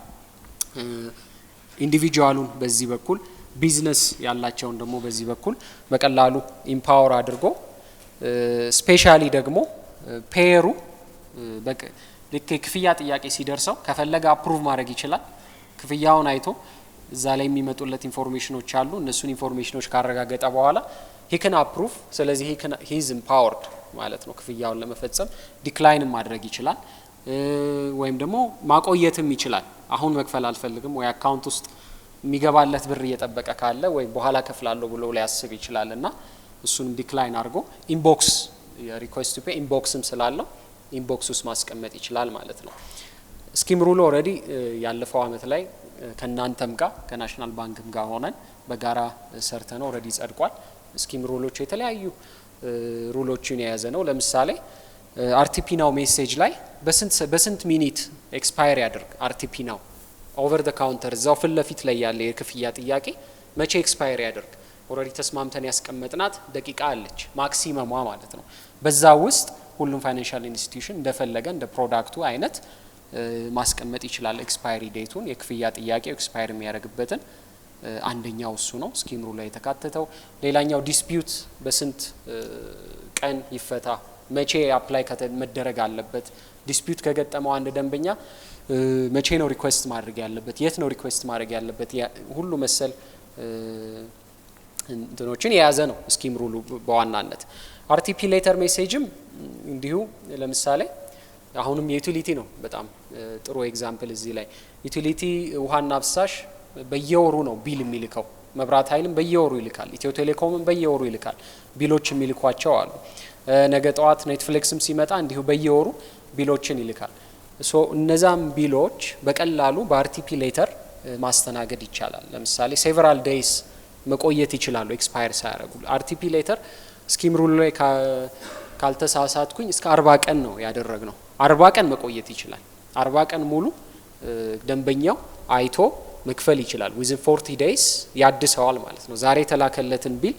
ኢንዲቪጁዋሉን በዚህ በኩል ቢዝነስ ያላቸውን ደግሞ በዚህ በኩል በቀላሉ ኢምፓወር አድርጎ ስፔሻሊ ደግሞ ፔየሩ ልክ ክፍያ ጥያቄ ሲደርሰው ከፈለገ አፕሩቭ ማድረግ ይችላል። ክፍያውን አይቶ እዛ ላይ የሚመጡለት ኢንፎርሜሽኖች አሉ። እነሱን ኢንፎርሜሽኖች ካረጋገጠ በኋላ he can approve ስለዚህ he is empowered ማለት ነው ክፍያውን ለመፈጸም ዲክላይን ማድረግ ይችላል ወይም ደግሞ ማቆየትም ይችላል አሁን መክፈል አልፈልግም ወይ አካውንት ውስጥ የሚገባለት ብር እየጠበቀ ካለ ወይ በኋላ ከፍላለሁ ብሎ ሊያስብ ይችላልና እሱንም ዲክላይን አድርጎ ኢንቦክስ የሪኩዌስት ቱ ፔይ ኢንቦክስም ስላለው ኢንቦክስ ውስጥ ማስቀመጥ ይችላል ማለት ነው ስኪም ሩል ኦሬዲ ያለፈው አመት ላይ ከናንተም ጋር ከናሽናል ባንክም ጋር ሆነን በጋራ ሰርተን ኦሬዲ ጸድቋል ስኪም ሩሎች የተለያዩ ሩሎችን የያዘ ነው ለምሳሌ አርቲፒ ናው ሜሴጅ ላይ በስንት ሚኒት ኤክስፓየር ያደርግ አርቲፒ ናው ኦቨር ዘ ካውንተር እዛው ፊት ለፊት ላይ ያለ የክፍያ ጥያቄ መቼ ኤክስፓየር ያደርግ ኦሬዲ ተስማምተን ያስቀመጥናት ደቂቃ አለች ማክሲመሟ ማለት ነው በዛ ውስጥ ሁሉም ፋይናንሻል ኢንስቲትዩሽን እንደፈለገ እንደ ፕሮዳክቱ አይነት ማስቀመጥ ይችላል ኤክስፓየሪ ዴቱን የክፍያ ጥያቄው ኤክስፓየር የሚያደርግበትን አንደኛው እሱ ነው ስኪም ሩል ላይ የተካተተው ሌላኛው ዲስፒዩት በስንት ቀን ይፈታ መቼ አፕላይ መደረግ አለበት ዲስፒዩት ከገጠመው አንድ ደንበኛ መቼ ነው ሪኩዌስት ማድረግ ያለበት የት ነው ሪኩዌስት ማድረግ ያለበት ሁሉ መሰል እንትኖችን የያዘ ነው ስኪም ሩሉ በዋናነት አርቲፒ ሌተር ሜሴጅም እንዲሁ ለምሳሌ አሁንም የዩቲሊቲ ነው በጣም ጥሩ ኤግዛምፕል እዚህ ላይ ዩቲሊቲ ውሃና ፍሳሽ በየወሩ ነው ቢል የሚልከው መብራት ኃይልም በየወሩ ይልካል ኢትዮ ቴሌኮምም በየወሩ ይልካል ቢሎች የሚልኳቸው አሉ ነገ ጠዋት ኔትፍሊክስም ሲመጣ እንዲሁ በየወሩ ቢሎችን ይልካል ሶ እነዛም ቢሎች በቀላሉ በአርቲፒ ሌተር ማስተናገድ ይቻላል ለምሳሌ ሴቨራል ዴይስ መቆየት ይችላሉ ኤክስፓየር ሳያደርጉ አርቲፒ ሌተር ስኪም ሩል ላይ ካልተሳሳትኩኝ እስከ 40 ቀን ነው ያደረግነው 40 ቀን መቆየት ይችላል 40 ቀን ሙሉ ደንበኛው አይቶ መክፈል ይችላል within 40 days ያድሰዋል ማለት ነው ዛሬ ተላከለትን ቢል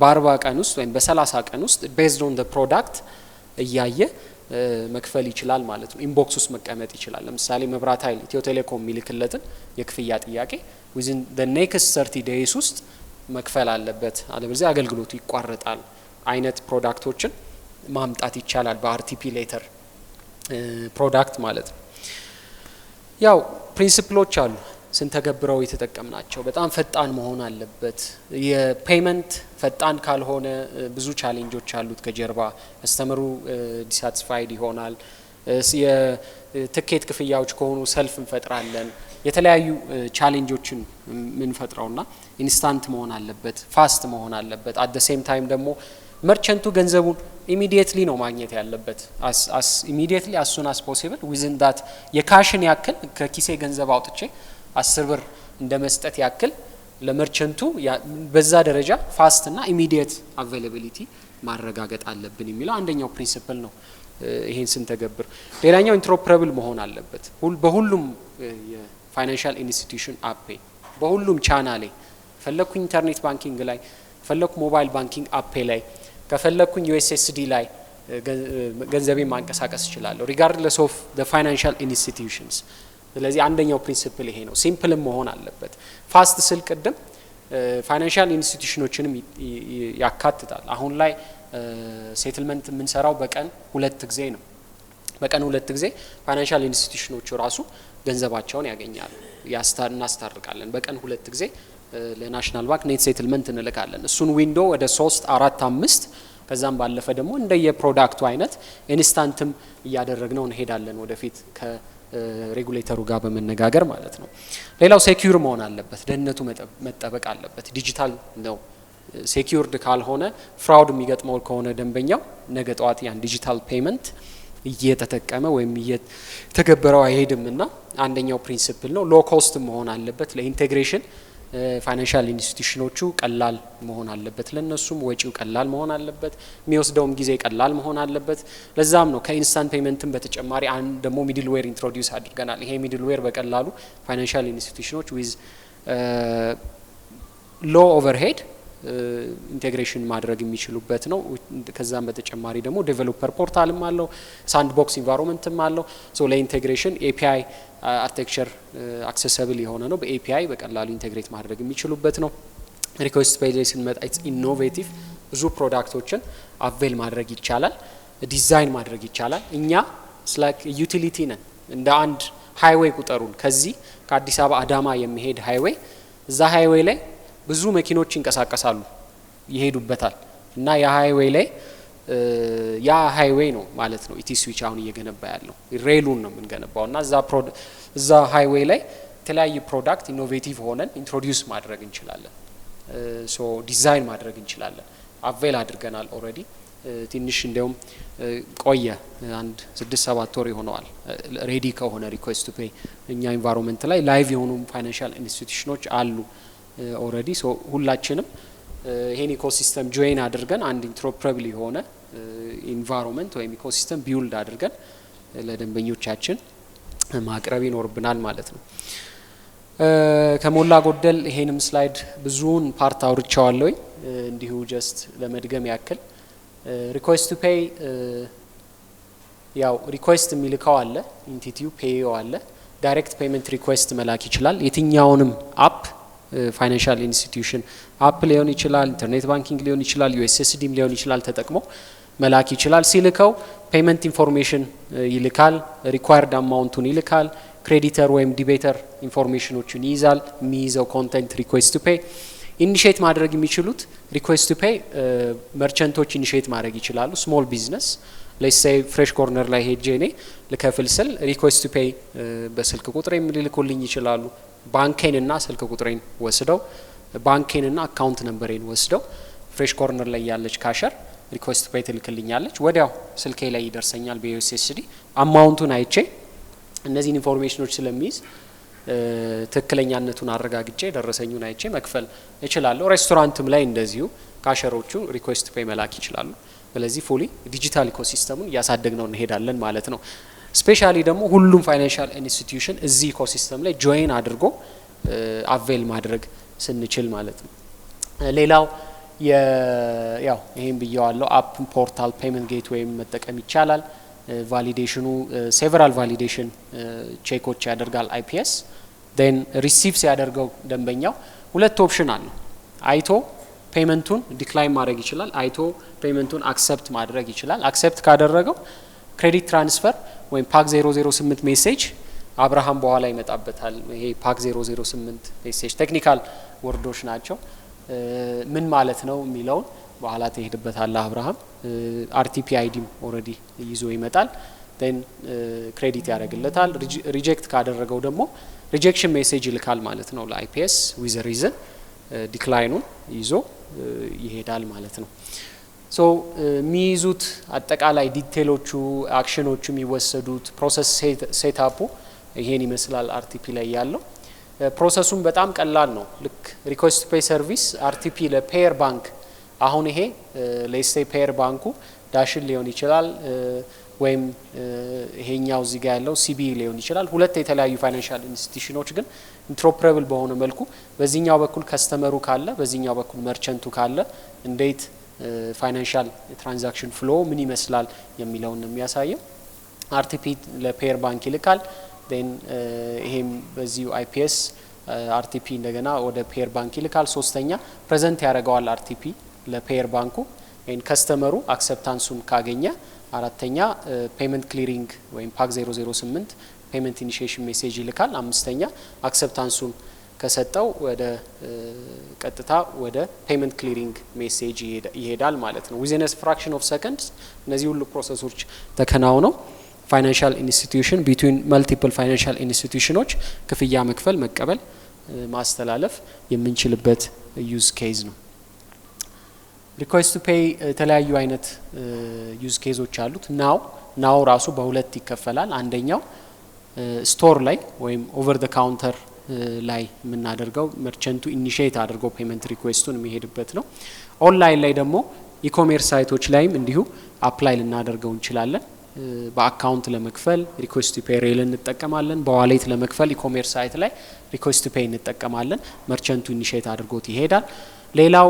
በ40 ቀን ውስጥ ወይም በ30 ቀን ውስጥ based on the product እያየ መክፈል ይችላል ማለት ነው ኢንቦክስ ውስጥ መቀመጥ ይችላል ለምሳሌ መብራት ኃይል ኢትዮ ቴሌኮም የሚልክለትን የክፍያ ጥያቄ within the next 30 days ውስጥ መክፈል አለበት አለበለዚያ አገልግሎቱ ይቋረጣል አይነት ፕሮዳክቶችን ማምጣት ይቻላል በአርቲፒ ሌተር ፕሮዳክት ማለት ነው ያው ፕሪንሲፕሎች አሉ ስንተገብረው የተጠቀምናቸው በጣም ፈጣን መሆን አለበት የፔመንት ፈጣን ካልሆነ ብዙ ቻሌንጆች አሉት ከጀርባ ከስተመሩ ዲሳቲስፋይድ ይሆናል የትኬት ክፍያዎች ከሆኑ ሰልፍ እንፈጥራለን የተለያዩ ቻሌንጆችን ምን ፈጥረውና ኢንስታንት መሆን አለበት ፋስት መሆን አለበት አት ዘ ሴም ታይም ደግሞ መርቸንቱ ገንዘቡን ኢሚዲየትሊ ነው ማግኘት ያለበት as immediately as soon as possible within that የካሽን ያክል ከኪሴ ገንዘብ አውጥቼ 10 ብር እንደመስጠት ያክል ለመርቸንቱ በዛ ደረጃ ፋስት እና ኢሚዲየት አቬይላቢሊቲ ማረጋገጥ አለብን የሚለው አንደኛው ፕሪንሲፕል ነው ይሄን ስንተገብር ሌላኛው ኢንተሮፕሬብል መሆን አለበት በሁሉም የፋይናንሻል ኢንስቲትዩሽን አፕ በሁሉም ቻናል ላይ ፈለኩኝ ኢንተርኔት ባንኪንግ ላይ ፈለኩ ሞባይል ባንኪንግ አፕ ላይ ከፈለኩኝ ዩኤስኤስዲ ላይ ገንዘቤን ማንቀሳቀስ ይችላል regardless of the financial institutions ስለዚህ አንደኛው ፕሪንሲፕል ይሄ ነው ሲምፕልም መሆን አለበት ፋስት ስል ቅድም ፋይናንሻል ኢንስቲትዩሽኖችንም ያካትታል አሁን ላይ ሴትልመንት የምንሰራው በቀን 2 ጊዜ ነው በቀን 2 ጊዜ ፋይናንሻል ኢንስቲትዩሽኖቹ ራሱ ገንዘባቸውን ያገኛሉ እናስታርቃለን በቀን 2 ጊዜ ለናሽናል ባንክ ኔት ሴትልመንት እንልካለን እሱን ዊንዶ ወደ 3 4 5 ከዛም ባለፈ ደግሞ እንደየፕሮዳክቱ አይነት ኢንስታንትም እያደረግነው እንሄዳለን ወደፊት ከሬጉሌተሩ ጋር በመነጋገር ማለት ነው ሌላው ሴኩር መሆን አለበት ደህንነቱ መጠበቅ አለበት ዲጂታል ነው ሴኩርድ ካልሆነ ፍራውድ የሚገጥመው ከሆነ ደንበኛው ነገ ጠዋት ያን ዲጂታል ፔመንት እየተጠቀመ ወይም እየተገበረው አይሄድምና አንደኛው ፕሪንሲፕል ነው ሎ ኮስት መሆን አለበት ለኢንቴግሬሽን ፋይናንሻል ኢንስቲትዩሽኖቹ ቀላል መሆን አለበት ለነሱም ወጪው ቀላል መሆን አለበት የሚወስደውም ጊዜ ቀላል መሆን አለበት ለዛም ነው ከኢንስታንት ፔመንትም በተጨማሪ አንድ ደግሞ ሚድል ዌር ኢንትሮዲዩስ አድርገናል ይሄ ሚድል ዌር በቀላሉ ፋይናንሻል ኢንስቲትዩሽኖች ዊዝ ሎ ኦቨርሄድ ኢንቴግሬሽን ማድረግ የሚችሉበት ነው ከዛም በተጨማሪ ደግሞ ዴቨሎፐር ፖርታልም አለው ሳንድ ቦክስ ኢንቫይሮንመንትም አለው ሶ ለኢንቴግሬሽን ኤፒአይ አርኪቴክቸር አክሰሲብል የሆነ ነው በኤፒአይ በቀላሉ ኢንቴግሬት ማድረግ የሚችሉበት ነው ሪኩዌስት ፔጅ ስንመጣ ኢትስ ኢኖቬቲቭ ብዙ ፕሮዳክቶችን አቬል ማድረግ ይቻላል ዲዛይን ማድረግ ይቻላል እኛ ስላክ ዩቲሊቲ ነን እንደ አንድ ሃይዌይ ቁጠሩን ከዚህ ከአዲስ አበባ አዳማ የሚሄድ ሃይዌይ እዛ ሃይዌይ ላይ ብዙ መኪኖች ይንቀሳቀሳሉ ይሄዱበታል እና ያ ሃይዌይ ላይ ያ ሃይዌይ ነው ማለት ነው ኢቲ ስዊች አሁን እየገነባ ያለው ሬሉን ነው የምንገነባው እና እዛ ሃይዌይ ላይ የተለያዩ ፕሮዳክት ኢኖቬቲቭ ሆነን ኢንትሮዲዩስ ማድረግ እንችላለን ሶ ዲዛይን ማድረግ እንችላለን አቬል አድርገናል ኦሬዲ ትንሽ እንደውም ቆየ አንድ 6-7 ወር ይሆነዋል ሬዲ ከሆነ ሪኩዌስት ቱ ፔይ እኛ ኢንቫይሮንመንት ላይ ላይቭ የሆኑ ፋይናንሻል ኢንስቲትዩሽኖች አሉ ኦሬዲ ሶ ሁላችንም ይሄን ኢኮሲስተም ጆይን አድርገን አንድ ኢንትሮፕሬብል የሆነ ኢንቫይሮንመንት ወይም ኢኮሲስተም ቢውልድ አድርገን ለደንበኞቻችን ማቅረብ ይኖርብናል ማለት ነው ከሞላ ጎደል ይሄንም ስላይድ ብዙውን ፓርት አውርቻለሁ እንዲሁ ጀስት ለመድገም ያክል ሪኩዌስት ቱ ፔይ ያው ሪኩዌስት የሚልከው አለ ኢንቲቲው ፔይው አለ ዳይሬክት ፔመንት ሪኩዌስት መላክ ይችላል የትኛውንም አፕ ፋይናንሻል ኢንስቲትዩሽን አፕ ሊሆን ይችላል ኢንተርኔት ባንኪንግ ሊሆን ይችላል ዩኤስኤስዲም ሊሆን ይችላል ተጠቅሞ መላክ ይችላል ሲልከው ፔመንት ኢንፎርሜሽን ይልካል ሪኳየርድ አማውንቱን ይልካል ክሬዲተር ወይም ዲቤተር ኢንፎርሜሽኖችን ይይዛል የሚይዘው ኮንቴንት ሪኩዌስት ቱ ፔይ ኢኒሺየት ማድረግ የሚችሉት ሪኩዌስት ቱ ፔይ መርቸንቶች ኢኒሺየት ማድረግ ይችላሉ ስሞል ቢዝነስ ሌትስ ሴይ ፍሬሽ ኮርነር ላይ ሄጄ እኔ ልከፍል ስል ሪኩዌስት ቱ ፔይ በስልክ ቁጥሬም ሊልኩልኝ ይችላሉ ባንኬንና ስልክ ቁጥሬን ወስደው ባንኬንና አካውንት ነምበሬን ወስደው ፍሬሽ ኮርነር ላይ ያለች ካሸር ሪኩዌስት ቱ ፔይ ትልክልኛለች ወዲያው ስልኬ ላይ ይደርሰኛል በዩኤስኤስዲ አማውንቱን አይቼ እነዚህ ኢንፎርሜሽኖች ስለሚይዝ ትክክለኛነቱን አረጋግጬ ደረሰኙን አይቼ መክፈል እችላለሁ ሬስቶራንትም ላይ እንደዚሁ ካሸሮቹ ሪኩዌስት ቱ ፔይ መላክ ይችላሉ ስለዚህ ፉሊ ዲጂታል ኢኮሲስተሙን እያሳደግነው እንሄዳለን ማለት ነው ስፔሻሊ ደግሞ ሁሉም ፋይናንሻል ኢንስቲትዩሽን እዚህ ኢኮሲስተም ላይ ጆይን አድርጎ አቬል ማድረግ ስንችል ማለት ነው ሌላው ያው ይሄን ብየዋለሁ አፕ ፖርታል ፔመንት ጌትዌይ መጠቀም ይቻላል ቫሊዴሽኑ ሴቨራል ቫሊዴሽን ቼኮች ያደርጋል አይፒኤስ ዴን ሪሲቭ ሲያደርገው ደንበኛው ሁለት ኦፕሽን አለ አይቶ ፔመንቱን ዲክላይን ማድረግ ይችላል አይቶ ፔመንቱን አክሰፕት ማድረግ ይችላል አክሰፕት ካደረገው ክሬዲት ትራንስፈር ወይም ፓክ 008 ሜሴጅ አብርሃም በኋላ ይመጣበታል ይሄ ፓክ 008 ሜሴጅ ቴክኒካል ወርዶች ናቸው ምን ማለት ነው የሚለውን በኋላ ተሄድበታል አብርሃም አርቲፒ አይዲም ኦሬዲ ይዞ ይመጣል ዴን ክሬዲት ያደርግለታል ሪጀክት ካደረገው ደግሞ ሪጀክሽን ሜሴጅ ይልካል ማለት ነው ለአይፒኤስ ዊዝ ሪዝን ዲክላይኑን ይዞ ይሄዳል ማለት ነው ሶ የሚይዙት አጠቃላይ ዲቴሎቹ አክሽኖቹ የሚወሰዱት ፕሮሰስ ሴትአፑ ይሄን ይመስላል አርቲፒ ላይ ያለው ፕሮሰሱም በጣም ቀላል ነው ልክ ሪኩዌስት ቱ ፔይ ሰርቪስ አርቲፒ ለፔየር ባንክ አሁን ይሄ ሌትስ ሴይ ፔየር ባንኩ ዳሽን ሊሆን ይችላል ወይም ይሄኛው እዚህ ጋር ያለው ሲቢ ሊሆን ይችላል ሁለት የተለያዩ ፋይናንሻል ኢንስቲትዩሽኖች ግን ኢንትሮፕሬብል በሆነ መልኩ በዚህኛው በኩል ከስተመሩ ካለ በዚህኛው በኩል መርቸንቱ ካለ እንዴት ፋይናንሻል ትራንዛክሽን ፍሎ ምን ይመስላል የሚለውን ነው የሚያሳየው አርቲፒ ለፔየር ባንክ ይልካል ዴን ይሄም በዚሁ አይፒኤስ አርቲፒ እንደገና ወደ ፔየር ባንክ ይልካል ሶስተኛ ፕሬዘንት ያደርገዋል አርቲፒ ለፔየር ባንኩ ወይም ከስተመሩ አክሰፕታንሱን ካገኘ አራተኛ ፔመንት ክሊሪንግ ወይም ፓክ 008 ፔመንት ኢኒሺዬሽን ሜሴጅ ይልካል አምስተኛ አክሰፕታንሱን ከሰጠው ወደ ቀጥታ ወደ ፔመንት ክሊሪንግ ሜሴጅ ይሄዳል ማለት ነው ዊዝን ኤ ፍራክሽን ኦፍ ሰከንድስ እነዚህ ሁሉ ፕሮሰሶች ተከናውነው ፋይናንሻል ኢንስቲትዩሽን ቢትዊን መልቲፕል ፋይናንሻል ኢንስቲትዩሽኖች ክፍያ መክፈል መቀበል ማስተላለፍ የምንችልበት ዩዝ ኬዝ ነው ሪኩዌስት ቱ ፔይ የተለያዩ አይነት ዩዝ ኬዞች አሉት ናው ራሱ በሁለት ይከፈላል አንደኛው ስቶር ላይ ወይም ኦቨር ዘ ካውንተር ላይ የምናደርገው መርቸንቱ ኢኒሺየት አድርገው ፔመንት ሪኩዌስቱን የሚሄድበት ነው ኦንላይን ላይ ደግሞ ኢኮሜርስ ሳይቶች ላይም እንዲሁ አፕላይ ልናደርገው እንችላለን በአካውንት ለመክፈል ሪኩዌስት ቱ ፔይ ሬል እንጠቀማለን በዋሌት ለመክፈል ኢኮሜርስ ሳይት ላይ ሪኩዌስት ቱ ፔይ እንጠቀማለን መርቸንቱ ኢኒሺየት አድርጎት ይሄዳል ሌላው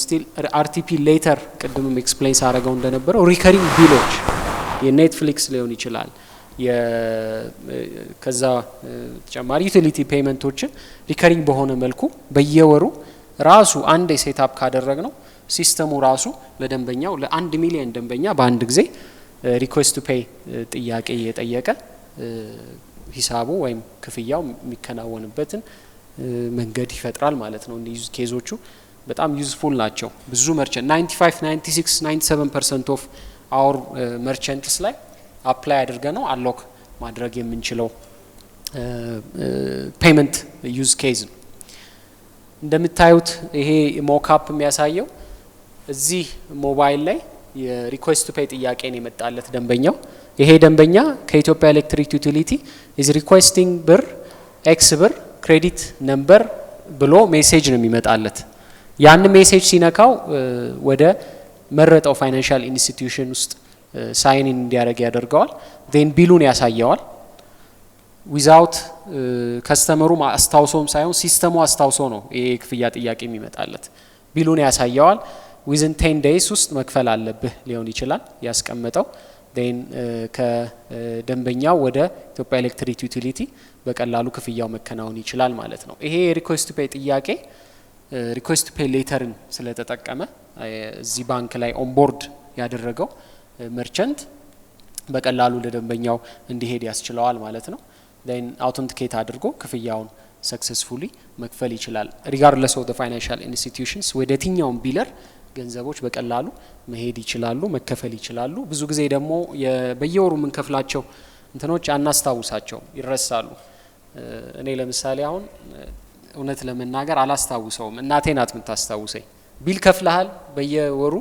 ስቲል አርቲፒ ሌተር ቅድምም ኤክስፕሌን ሳደርገው እንደነበረው ሪከሪንግ ቢሎች የኔትፍሊክስ ሊሆን ይችላል ከዛ ተጨማሪ ዩቲሊቲ ፔመንቶችን ሪከሪንግ በሆነ መልኩ በየወሩ ራሱ አንድ ሴትአፕ ካደረግነው ሲስተሙ ራሱ ለደንበኛው ለ1 ሚሊዮን ደንበኛ በአንድ ጊዜ ሪኩዌስት ቱ ፔይ ጥያቄ እየጠየቀ ሂሳቡ ወይም ክፍያው የሚከናወንበትን መንገድ ይፈጥራል ማለት ነው እንዲህ ኬዞቹ በጣም ዩዝፉል ናቸው። ብዙ መርቸንት 95 96 97% ኦፍ አወር መርቸንትስ ላይ አፕላይ አድርገ ነው አንሎክ ማድረግ የምንችለው ፔመንት ዩዝ ኬዝ ነው። እንደምታዩት ይሄ ሞክአፕ የሚያሳየው እዚህ ሞባይል ላይ የሪኩዌስት ቱ ፔይ ጥያቄን የመጣለት ደንበኛው ይሄ ደንበኛ ከኢትዮጵያ ኤሌክትሪክ ዩቲሊቲ ኢዝ ሪኩዌስቲንግ ብር ኤክስ ብር ክሬዲት ነምበር ብሎ ሜሴጅ ነው የሚመጣለት። ያን ሜሴጅ ሲነካው ወደ መረጠው ፋይናንሻል ኢንስቲትዩሽን ውስጥ ሳይን ኢን እንዲያደርግ ያደርገዋል። ዜን ቢሉን ያሳየዋል። ዊዛውት ከስተመሩ አስታውሶም ሳይሆን ሲስተሙ አስታውሶ ነው ይሄ ክፍያ ጥያቄ የሚመጣለት። ቢሉን ያሳየዋል። ዊዝን 10 ዴይስ ውስጥ መክፈል አለብህ ሊሆን ይችላል ያስቀመጠው። ዜን ከደንበኛው ወደ ኢትዮጵያ ኤሌክትሪክ ዩቲሊቲ በቀላሉ ክፍያው መከናወን ይችላል ማለት ነው። ይሄ የሪኩዌስት ቱ ፔይ ጥያቄ ሪኩዌስት ቱ ፔይ ሌተርን ስለተጠቀመ እዚህ ባንክ ላይ ኦንቦርድ ያደረገው መርቸንት በቀላሉ ለደንበኛው እንዲሄድ ያስችለዋል ማለት ነው። ዜን አውተንቲኬት አድርጎ ክፍያውን ሰክሰስፉሊ መክፈል ይችላል። ሪጋርድለስ ኦፍ ዘ ፋይናንሻል ኢንስቲትዩሽንስ ወደ የትኛውም ቢለር ገንዘቦች በቀላሉ መሄድ ይችላሉ፣ መከፈል ይችላሉ። ብዙ ጊዜ ደግሞ በየወሩ የምንከፍላቸው እንትኖች አናስታውሳቸውም፣ ይረሳሉ። እኔ ለምሳሌ አሁን እውነት ለመናገር አላስታውሰውም። እናቴ ናት የምታስታውሰኝ። ቢል ከፍለሃል በየወሩ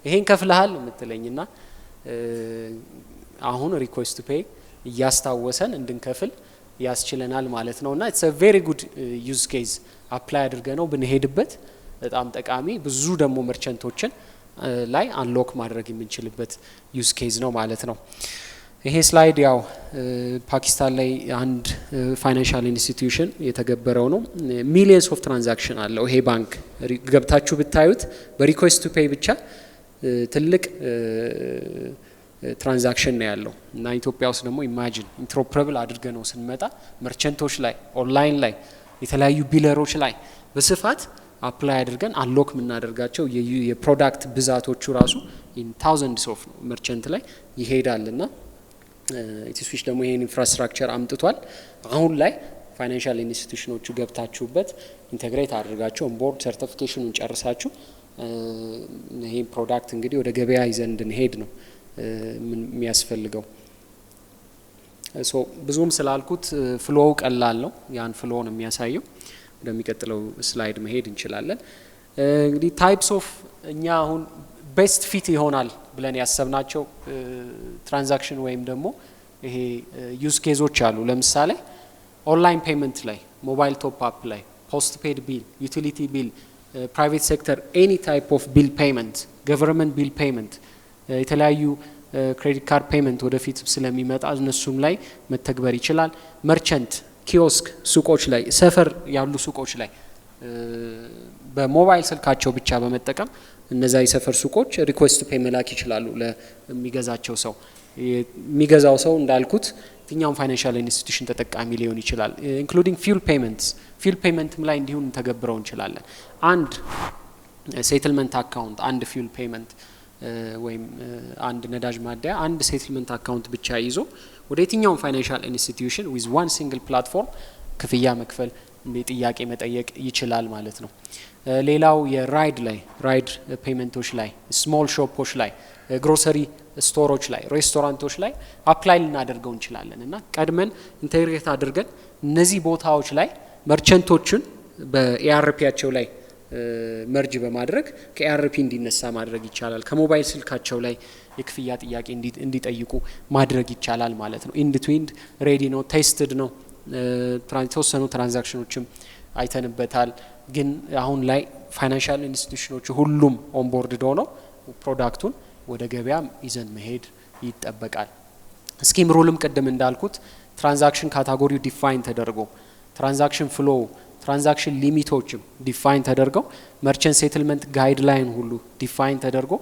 ይሄን ከፍለሃል የምትለኝና አሁን ሪኩዌስት ቱ ፔይ እያስታወሰን እንድንከፍል ያስችለናል ማለት ነውና ኢትስ አ ቬሪ ጉድ ዩዝ ኬዝ አፕላይ አድርገ ነው ብንሄድበት በጣም ጠቃሚ ብዙ ደግሞ መርቸንቶችን ላይ አንሎክ ማድረግ የምንችልበት ዩዝ ኬዝ ነው ማለት ነው። ይሄ ስላይድ ያው ፓኪስታን ላይ አንድ ፋይናንሻል ኢንስቲትዩሽን የተገበረው ነው። ሚሊየንስ ኦፍ ትራንዛክሽን አለው ይሄ ባንክ። ገብታችሁ ብታዩት በሪኩዌስት ቱ ፔይ ብቻ ትልቅ ትራንዛክሽን ነው ያለው እና ኢትዮጵያ ውስጥ ደግሞ ኢማጂን ኢንትሮፕረብል አድርገ ነው ስንመጣ መርቸንቶች ላይ ኦንላይን ላይ የተለያዩ ቢለሮች ላይ በስፋት አፕላይ አድርገን አንሎክ የምናደርጋቸው የፕሮዳክት ብዛቶቹ ራሱ ኢን ታውዘንድስ ኦፍ መርቸንት ላይ ይሄዳልና ኢቲስዊች ደግሞ ይሄን ኢንፍራስትራክቸር አምጥቷል። አሁን ላይ ፋይናንሻል ኢንስቲትዩሽኖቹ ገብታችሁበት ኢንተግሬት አድርጋችሁ ኦንቦርድ ሰርቲፊኬሽኑን ጨርሳችሁ ይሄን ፕሮዳክት እንግዲህ ወደ ገበያ ይዘን እንድንሄድ ነው የሚያስፈልገው። ሶ ብዙም ስላልኩት ፍሎው ቀላል ነው። ያን ፍሎ ነው የሚያሳየው። ወደሚቀጥለው ስላይድ መሄድ እንችላለን። እንግዲህ ታይፕስ ኦፍ እኛ አሁን ቤስት ፊት ይሆናል ብለን ያሰብናቸው ትራንዛክሽን ወይም ደግሞ ይሄ ዩዝ ኬዞች አሉ። ለምሳሌ ኦንላይን ፔመንት ላይ፣ ሞባይል ቶፕ አፕ ላይ፣ ፖስት ፔድ ቢል፣ ዩቲሊቲ ቢል፣ ፕራይቬት ሴክተር ኤኒ ታይፕ ኦፍ ቢል ፔመንት፣ ገቨርንመንት ቢል ፔመንት፣ የተለያዩ ክሬዲት ካርድ ፔመንት ወደፊት ስለሚመጣ እነሱም ላይ መተግበር ይችላል። መርቸንት ኪዮስክ ሱቆች ላይ፣ ሰፈር ያሉ ሱቆች ላይ በሞባይል ስልካቸው ብቻ በመጠቀም እነዛ የሰፈር ሱቆች ሪኩዌስት ቱ ፔይ መላክ ይችላሉ ለሚገዛቸው ሰው። የሚገዛው ሰው እንዳልኩት የትኛውም ፋይናንሻል ኢንስቲትዩሽን ተጠቃሚ ሊሆን ይችላል። ኢንክሉዲንግ ፊውል ፔመንትስ፣ ፊውል ፔመንትም ላይ እንዲሁም ተገብረው እንችላለን። አንድ ሴትልመንት አካውንት፣ አንድ ፊውል ፔመንት ወይም አንድ ነዳጅ ማደያ አንድ ሴትልመንት አካውንት ብቻ ይዞ ወደ የትኛውም ፋይናንሻል ኢንስቲትዩሽን ዊዝ ዋን ሲንግል ፕላትፎርም ክፍያ መክፈል ጥያቄ መጠየቅ ይችላል ማለት ነው። ሌላው የራይድ ላይ ራይድ ፔመንቶች ላይ፣ ስሞል ሾፖች ላይ፣ ግሮሰሪ ስቶሮች ላይ፣ ሬስቶራንቶች ላይ አፕላይ ልናደርገው እንችላለን እና ቀድመን ኢንቴግሬት አድርገን እነዚህ ቦታዎች ላይ መርቸንቶችን በኤአርፒያቸው ላይ መርጅ በማድረግ ከኤአርፒ እንዲነሳ ማድረግ ይቻላል። ከሞባይል ስልካቸው ላይ የክፍያ ጥያቄ እንዲጠይቁ ማድረግ ይቻላል ማለት ነው። ኢንድ ቱ ኢንድ ሬዲ ነው፣ ቴስትድ ነው። የተወሰኑ ትራንዛክሽኖችም አይተንበታል። ግን አሁን ላይ ፋይናንሻል ኢንስቲትዩሽኖቹ ሁሉም ኦንቦርድ ሆነው ፕሮዳክቱን ወደ ገበያ ይዘን መሄድ ይጠበቃል። ስኪም ሩልም ቅድም እንዳልኩት ትራንዛክሽን ካታጎሪው ዲፋይን ተደርጎ ትራንዛክሽን ፍሎ ትራንዛክሽን ሊሚቶችም ዲፋይን ተደርገው መርቸንት ሴትልመንት ጋይድላይን ሁሉ ዲፋይን ተደርጎ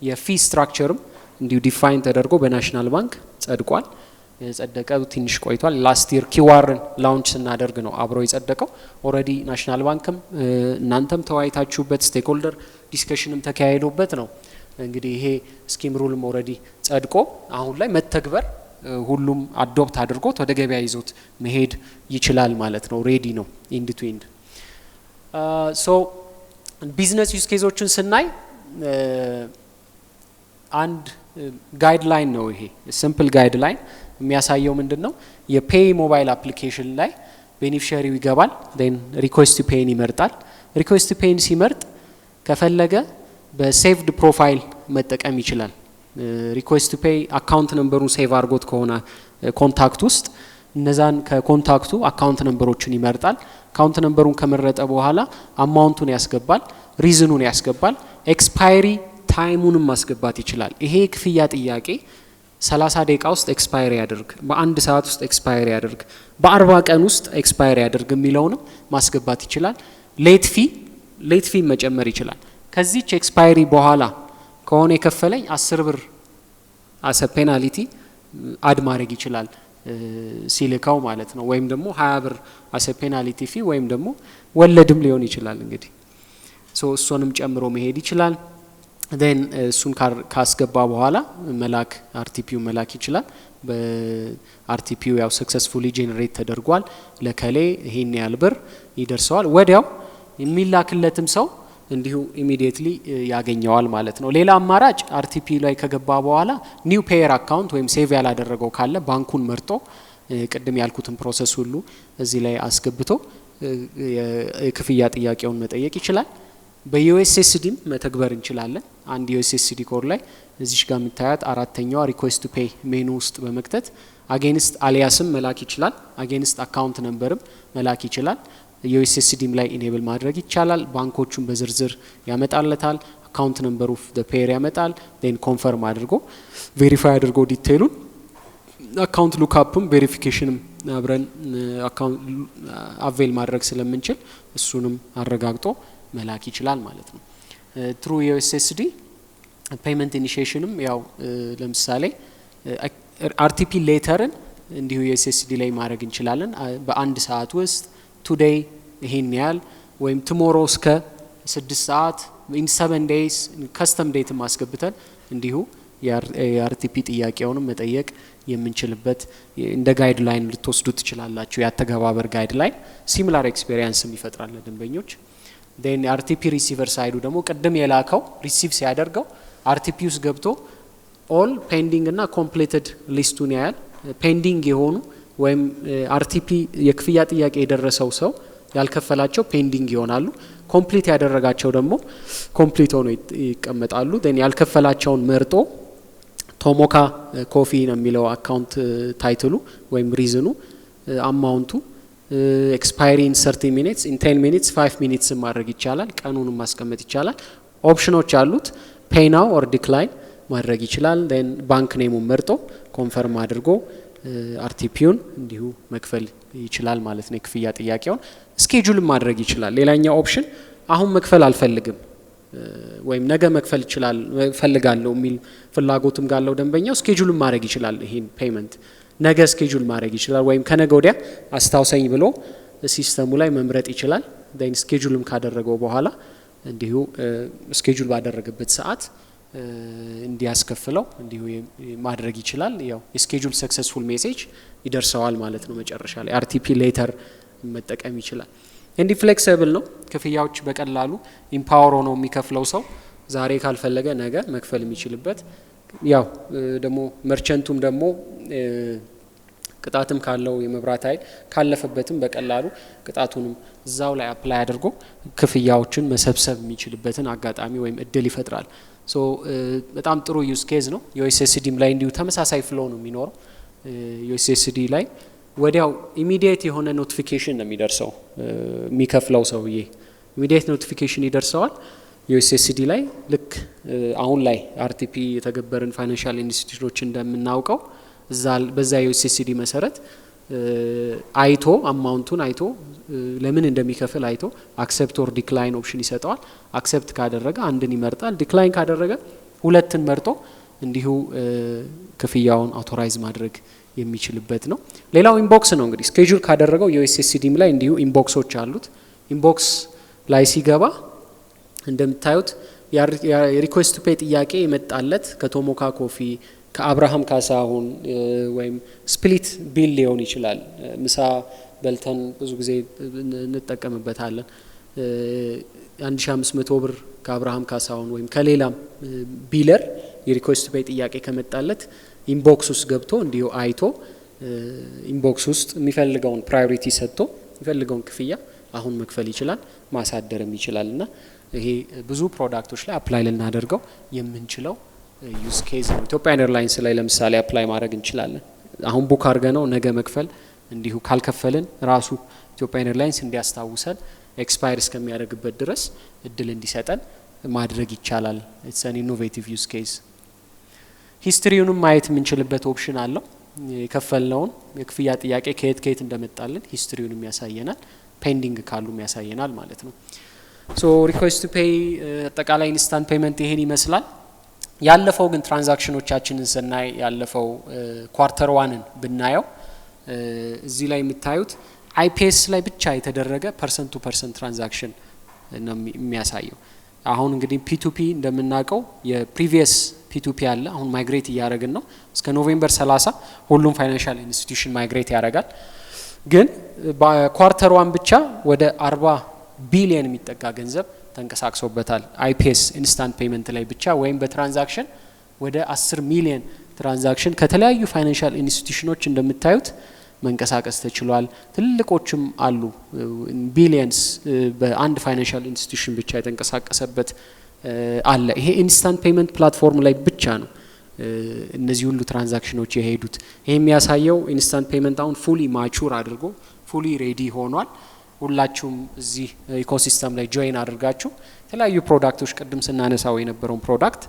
የፊ ስትራክቸርም እንዲሁ ዲፋይን ተደርጎ በናሽናል ባንክ ጸድቋል። የጸደቀው ትንሽ ቆይቷል። ላስት ይር ኪዋርን ላውንች ስናደርግ ነው አብሮ የጸደቀው። ኦልሬዲ ናሽናል ባንክም እናንተም ተወያይታችሁበት ስቴክሆልደር ዲስከሽንም ተካሂዶበት ነው እንግዲህ ይሄ ስኪም ሩልም ኦልሬዲ ጸድቆ አሁን ላይ መተግበር ሁሉም አዶፕት አድርጎት ወደ ገበያ ይዞት መሄድ ይችላል ማለት ነው። ሬዲ ነው ኢንድ ቱ ኢንድ። ሶ ቢዝነስ ዩዝ ኬዞችን ስናይ አንድ ጋይድላይን ነው ይሄ ሲምፕል ጋይድላይን የሚያሳየው ምንድነው የፔይ ሞባይል አፕሊኬሽን ላይ ቤኔፊሻሪው ይገባል ዴን ሪኩዌስት ቱ ፔይን ይመርጣል ሪኩዌስት ቱ ፔይን ሲመርጥ ከፈለገ በሴቭድ ፕሮፋይል መጠቀም ይችላል ሪኩዌስት ቱ ፔይ አካውንት ነምበሩን ሴቭ አድርጎት ከሆነ ኮንታክት ውስጥ እነዛን ከኮንታክቱ አካውንት ነምበሮችን ይመርጣል አካውንት ነምበሩን ከመረጠ በኋላ አማውንቱን ያስገባል ሪዝኑን ያስገባል ኤክስፓይሪ ታይሙንም ማስገባት ይችላል ይሄ ክፍያ ጥያቄ 30 ደቂቃ ውስጥ ኤክስፓየር ያደርግ በአንድ ሰዓት ውስጥ ኤክስፓየር ያደርግ በ40 ቀን ውስጥ ኤክስፓየር ያደርግ የሚለውንም ማስገባት ይችላል ሌት ፊ መጨመር ይችላል ከዚህች ኤክስፓየሪ በኋላ ከሆነ የከፈለኝ 10 ብር አሰ ፔናልቲ አድ ማድረግ ይችላል ሲልካው ማለት ነው ወይም ደግሞ 20 ብር አሰ ፔናልቲ ፊ ወይም ደግሞ ወለድም ሊሆን ይችላል እንግዲህ እሱንም ጨምሮ መሄድ ይችላል then እሱን ካስገባ በኋላ መላክ አርቲፒው መላክ ይችላል በአርቲፒው ያው ሰክሰስፉሊ ጄነሬት ተደርጓል ለከሌ ይሄን ያህል ብር ይደርሰዋል ወዲያው የሚላክለትም ሰው እንዲሁ ኢሚዲየትሊ ያገኘዋል ማለት ነው ሌላ አማራጭ አርቲፒ ላይ ከገባ በኋላ ኒው ፔየር አካውንት ወይም ሴቭ ያላደረገው ካለ ባንኩን መርጦ ቅድም ያልኩትን ፕሮሰስ ሁሉ እዚህ ላይ አስገብቶ የክፍያ ጥያቄውን መጠየቅ ይችላል በዩኤስኤስዲ መተግበር እንችላለን አንድ ዩኤስኤስዲ ኮድ ላይ እዚሽ ጋር የምታያት አራተኛዋ ሪኩዌስት ቱ ፔይ ሜኑ ውስጥ በመክተት አጌንስት አሊያስም መላክ ይችላል አጌንስት አካውንት ነምበርም መላክ ይችላል ዩኤስኤስዲም ላይ ኢኔብል ማድረግ ይቻላል ባንኮቹን በዝርዝር ያመጣለታል አካውንት ነምበሩ ዘ ፔየር ያመጣል ዴን ኮንፈርም አድርጎ ቬሪፋይ አድርጎ ዲቴይሉን አካውንት ሉክአፕም ቬሪፊኬሽንም አብረን አካውንት አቬል ማድረግ ስለምንችል እሱንም አረጋግጦ መላክ ይችላል ማለት ነው ትሩ ዩኤስኤስዲ ፔመንት ኢኒሺዬሽንም ያው ለምሳሌ አርቲፒ ሌተርን እንዲሁ ዩኤስኤስዲ ላይ ማድረግ እንችላለን በአንድ ሰዓት ውስጥ ቱዴይ ይሄን ያህል ወይም ቱሞሮ እስከ 6 ሰዓት in 7 days ከስተም ዴት ማስገብተን እንዲሁ የአርቲፒ ጥያቄውንም መጠየቅ የምንችልበት እንደ ጋይድላይን ልትወስዱ ትችላላችሁ ያተገባበር ጋይድላይን ሲሚላር ኤክስፒሪየንስም ይፈጥራል ለደንበኞች then RTP receiver ሳይዱ ደግሞ ቀደም የላከው ሪሲቭ ሲያደርገው RTP ውስጥ ገብቶ all pending እና completed ሊስቱን ያያል pending የሆኑ ወይም RTP የክፍያ ጥያቄ የደረሰው ሰው ያልከፈላቸው pending ይሆናሉ ኮምፕሊት ያደረጋቸው ደግሞ ኮምፕሊት ሆኖ ይቀመጣሉ then ያልከፈላቸውን መርጦ ቶሞካ ኮፊ ነው የሚለው አካውንት ታይትሉ ወይም ሪዝኑ አማውንቱ ኤክስፓየሪ ኢን 30 ሚኒትስ ኢን 10 ሚኒትስ 5 ሚኒትስ ማድረግ ይቻላል ቀኑንም ማስቀመጥ ይቻላል ኦፕሽኖች አሉት ፔይ ናው ኦር ዲክላይን ማድረግ ይችላል then ባንክ ኔሙን መርጦ ኮንፈርም አድርጎ አርቲፒውን እንዲሁ መክፈል ይችላል ማለት ነው የክፍያ ጥያቄውን ስኬጁል ማድረግ ይችላል ሌላኛው ኦፕሽን አሁን መክፈል አልፈልግም ወይም ነገ መክፈል ይችላል ፈልጋለሁ የሚል ፍላጎትም ጋለው ደንበኛው ስኬጁል ማድረግ ይችላል ይሄን ፔመንት ነገ ስኬጁል ማድረግ ይችላል ወይም ከነገ ወዲያ አስታውሰኝ ብሎ ሲስተሙ ላይ መምረጥ ይችላል then ስኬጁልም ካደረገው በኋላ እንዲሁ ስኬጁል ባደረገበት ሰዓት እንዲያስከፍለው እንዲሁ ማድረግ ይችላል ያው የስኬጁል ሰክሰስፉል ሜሴጅ ይደርሰዋል ማለት ነው መጨረሻ ላይ አርቲፒ ሌተር መጠቀም ይችላል እንዲ ፍሌክሲብል ነው ክፍያዎች በቀላሉ ኢምፓወር ሆኖ የሚከፍለው ሰው ዛሬ ካልፈለገ ነገ መክፈል የሚችልበት ያው ደግሞ መርቸንቱም ደግሞ ቅጣትም ካለው የመብራት ኃይል ካለፈበትም በቀላሉ ቅጣቱንም እዛው ላይ አፕላይ አድርጎ ክፍያዎችን መሰብሰብ የሚችልበትን አጋጣሚ ወይም እድል ይፈጥራል ሶ በጣም ጥሩ ዩዝ ኬዝ ነው ዩኤስኤስዲም ላይ እንዲሁ ተመሳሳይ ፍሎ ነው የሚኖረው ዩኤስኤስዲ ላይ ወዲያው ኢሚዲየት የሆነ ኖቲፊኬሽን ነው የሚደርሰው የሚከፍለው ሰውዬ ኢሚዲየት ኖቲፊኬሽን ይደርሰዋል ዩኤስኤስዲ ላይ ልክ አሁን ላይ አርቲፒ የተገበረን ፋይናንሻል ኢንስቲትዩቶች እንደምናውቀው በዛ ዩኤስኤስዲ መሰረት አይቶ አማውንቱን አይቶ ለምን እንደሚከፍል አይቶ አክሰፕት ኦር ዲክላይን ኦፕሽን ይሰጠዋል አክሰፕት ካደረገ አንድን ይመርጣል ዲክላይን ካደረገ ሁለትን መርጦ እንዲሁ ክፍያውን አውቶራይዝ ማድረግ የሚችልበት ነው ሌላው ኢንቦክስ ነው እንግዲህ ስኬጁል ካደረገው ዩኤስኤስዲም ላይ እንዲሁ ኢንቦክሶች አሉት ኢንቦክስ ላይ ሲገባ እንደምታዩት የሪኩዌስት ቱ ፔይ ጥያቄ የመጣለት ከቶሞካ ኮፊ ከአብርሃም ካሳሁን ወይም ስፕሊት ቢል ሊሆን ይችላል ምሳ በልተን ብዙ ጊዜ እንጠቀምበታለን 1500 ብር ከአብርሃም ካሳሁን ወይም ከሌላም ቢለር የሪኩዌስት ፔይ ጥያቄ ከመጣለት ኢንቦክስ ውስጥ ገብቶ እንዲሁ አይቶ ኢንቦክስ ውስጥ የሚፈልገውን ፕራዮሪቲ ሰጥቶ የሚፈልገውን ክፍያ አሁን መክፈል ይችላል፣ ማሳደርም ይችላልና ይሄ ብዙ ፕሮዳክቶች ላይ አፕላይ ልናደርገው የምንችለው ዩዝ ኬዝ ነው። ኢትዮጵያን ኤርላይንስ ላይ ለምሳሌ አፕላይ ማድረግ እንችላለን። አሁን ቡክ አድርገነው ነገ መክፈል እንዲሁ ካልከፈልን ራሱ ኢትዮጵያን ኤርላይንስ እንዲያስታውሰን ኤክስፓየር እስከሚያደርግበት ድረስ እድል እንዲሰጠን ማድረግ ይቻላል። ኢትስ አን ኢኖቬቲቭ ዩዝ ኬዝ። ሂስትሪውንም ማየት የምንችልበት ኦፕሽን አለው። የከፈልነውን የክፍያ ጥያቄ ከየት እንደመጣልን ሂስትሪውንም ያሳየናል፣ ፔንዲንግ ካሉም ያሳየናል ማለት ነው። ሶ ሪኩዌስት ቱ ፔይ አጠቃላይ ኢንስታንት ፔመንት ይሄን ይመስላል። ያለፈው ግን ትራንዛክሽኖቻችንን ስናይ ያለፈው ኳርተር ዋንን ብናየው እዚህ ላይ የምታዩት አይፒኤስ ላይ ብቻ የተደረገ ፐርሰንት ቱ ፐርሰንት ትራንዛክሽን ነው የሚያሳየው። አሁን እንግዲህ ፒቱፒ እንደምናውቀው የፕሪቪየስ ፒቱፒ አለ። አሁን ማይግሬት እያደረግን ነው። እስከ ኖቬምበር 30 ሁሉም ፋይናንሻል ኢንስቲትዩሽን ማይግሬት ያደርጋል። ግን በኳርተር ዋን ብቻ ወደ 40 ቢሊየን የሚጠጋ ገንዘብ ተንቀሳቅሶበታል። አይፒኤስ ኢንስታንት ፔመንት ላይ ብቻ ወይም በትራንዛክሽን ወደ 10 ሚሊየን ትራንዛክሽን ከተለያዩ ፋይናንሻል ኢንስቲትዩሽኖች እንደምታዩት መንቀሳቀስ ተችሏል። ትልቆችም አሉ ቢሊየንስ በአንድ ፋይናንሻል ኢንስቲትዩሽን ብቻ የተንቀሳቀሰበት አለ። ይሄ ኢንስታንት ፔመንት ፕላትፎርም ላይ ብቻ ነው እነዚህ ሁሉ ትራንዛክሽኖች የሄዱት። ይሄ የሚያሳየው ኢንስታንት ፔመንት አሁን ፉሊ ማቹር አድርጎ ፉሊ ሬዲ ሆኗል። ሁላችሁም እዚህ ኢኮሲስተም ላይ ጆይን አድርጋችሁ የተለያዩ ፕሮዳክቶች ቅድም ስናነሳው የነበረውን ፕሮዳክት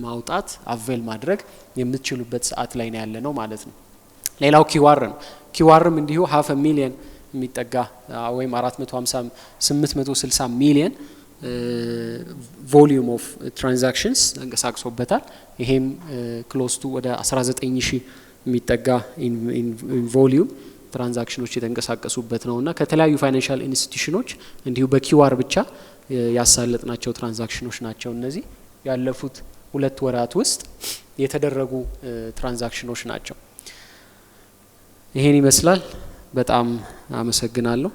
ማውጣት አቬል ማድረግ የምትችሉበት ሰዓት ላይ ነው ያለ ነው ማለት ነው። ሌላው ኪዋር ነው። ኪዋርም እንዲሁ 500 ሚሊየን የሚጠጋ ወይም 450 860 ሚሊየን ቮሊዩም ኦፍ ትራንዛክሽንስ ተንቀሳቅሶበታል። ይሄም ክሎስ ቱ ወደ 19000 የሚጠጋ ቮሊዩም ትራንዛክሽኖች የተንቀሳቀሱበት ነውና ከተለያዩ ፋይናንሻል ኢንስቲትዩሽኖች እንዲሁ በኪዋር ብቻ ያሳለጥናቸው ትራንዛክሽኖች ናቸው። እነዚህ ያለፉት 2 ወራት ውስጥ የተደረጉ ትራንዛክሽኖች ናቸው። ይሄን ይመስላል። በጣም አመሰግናለሁ።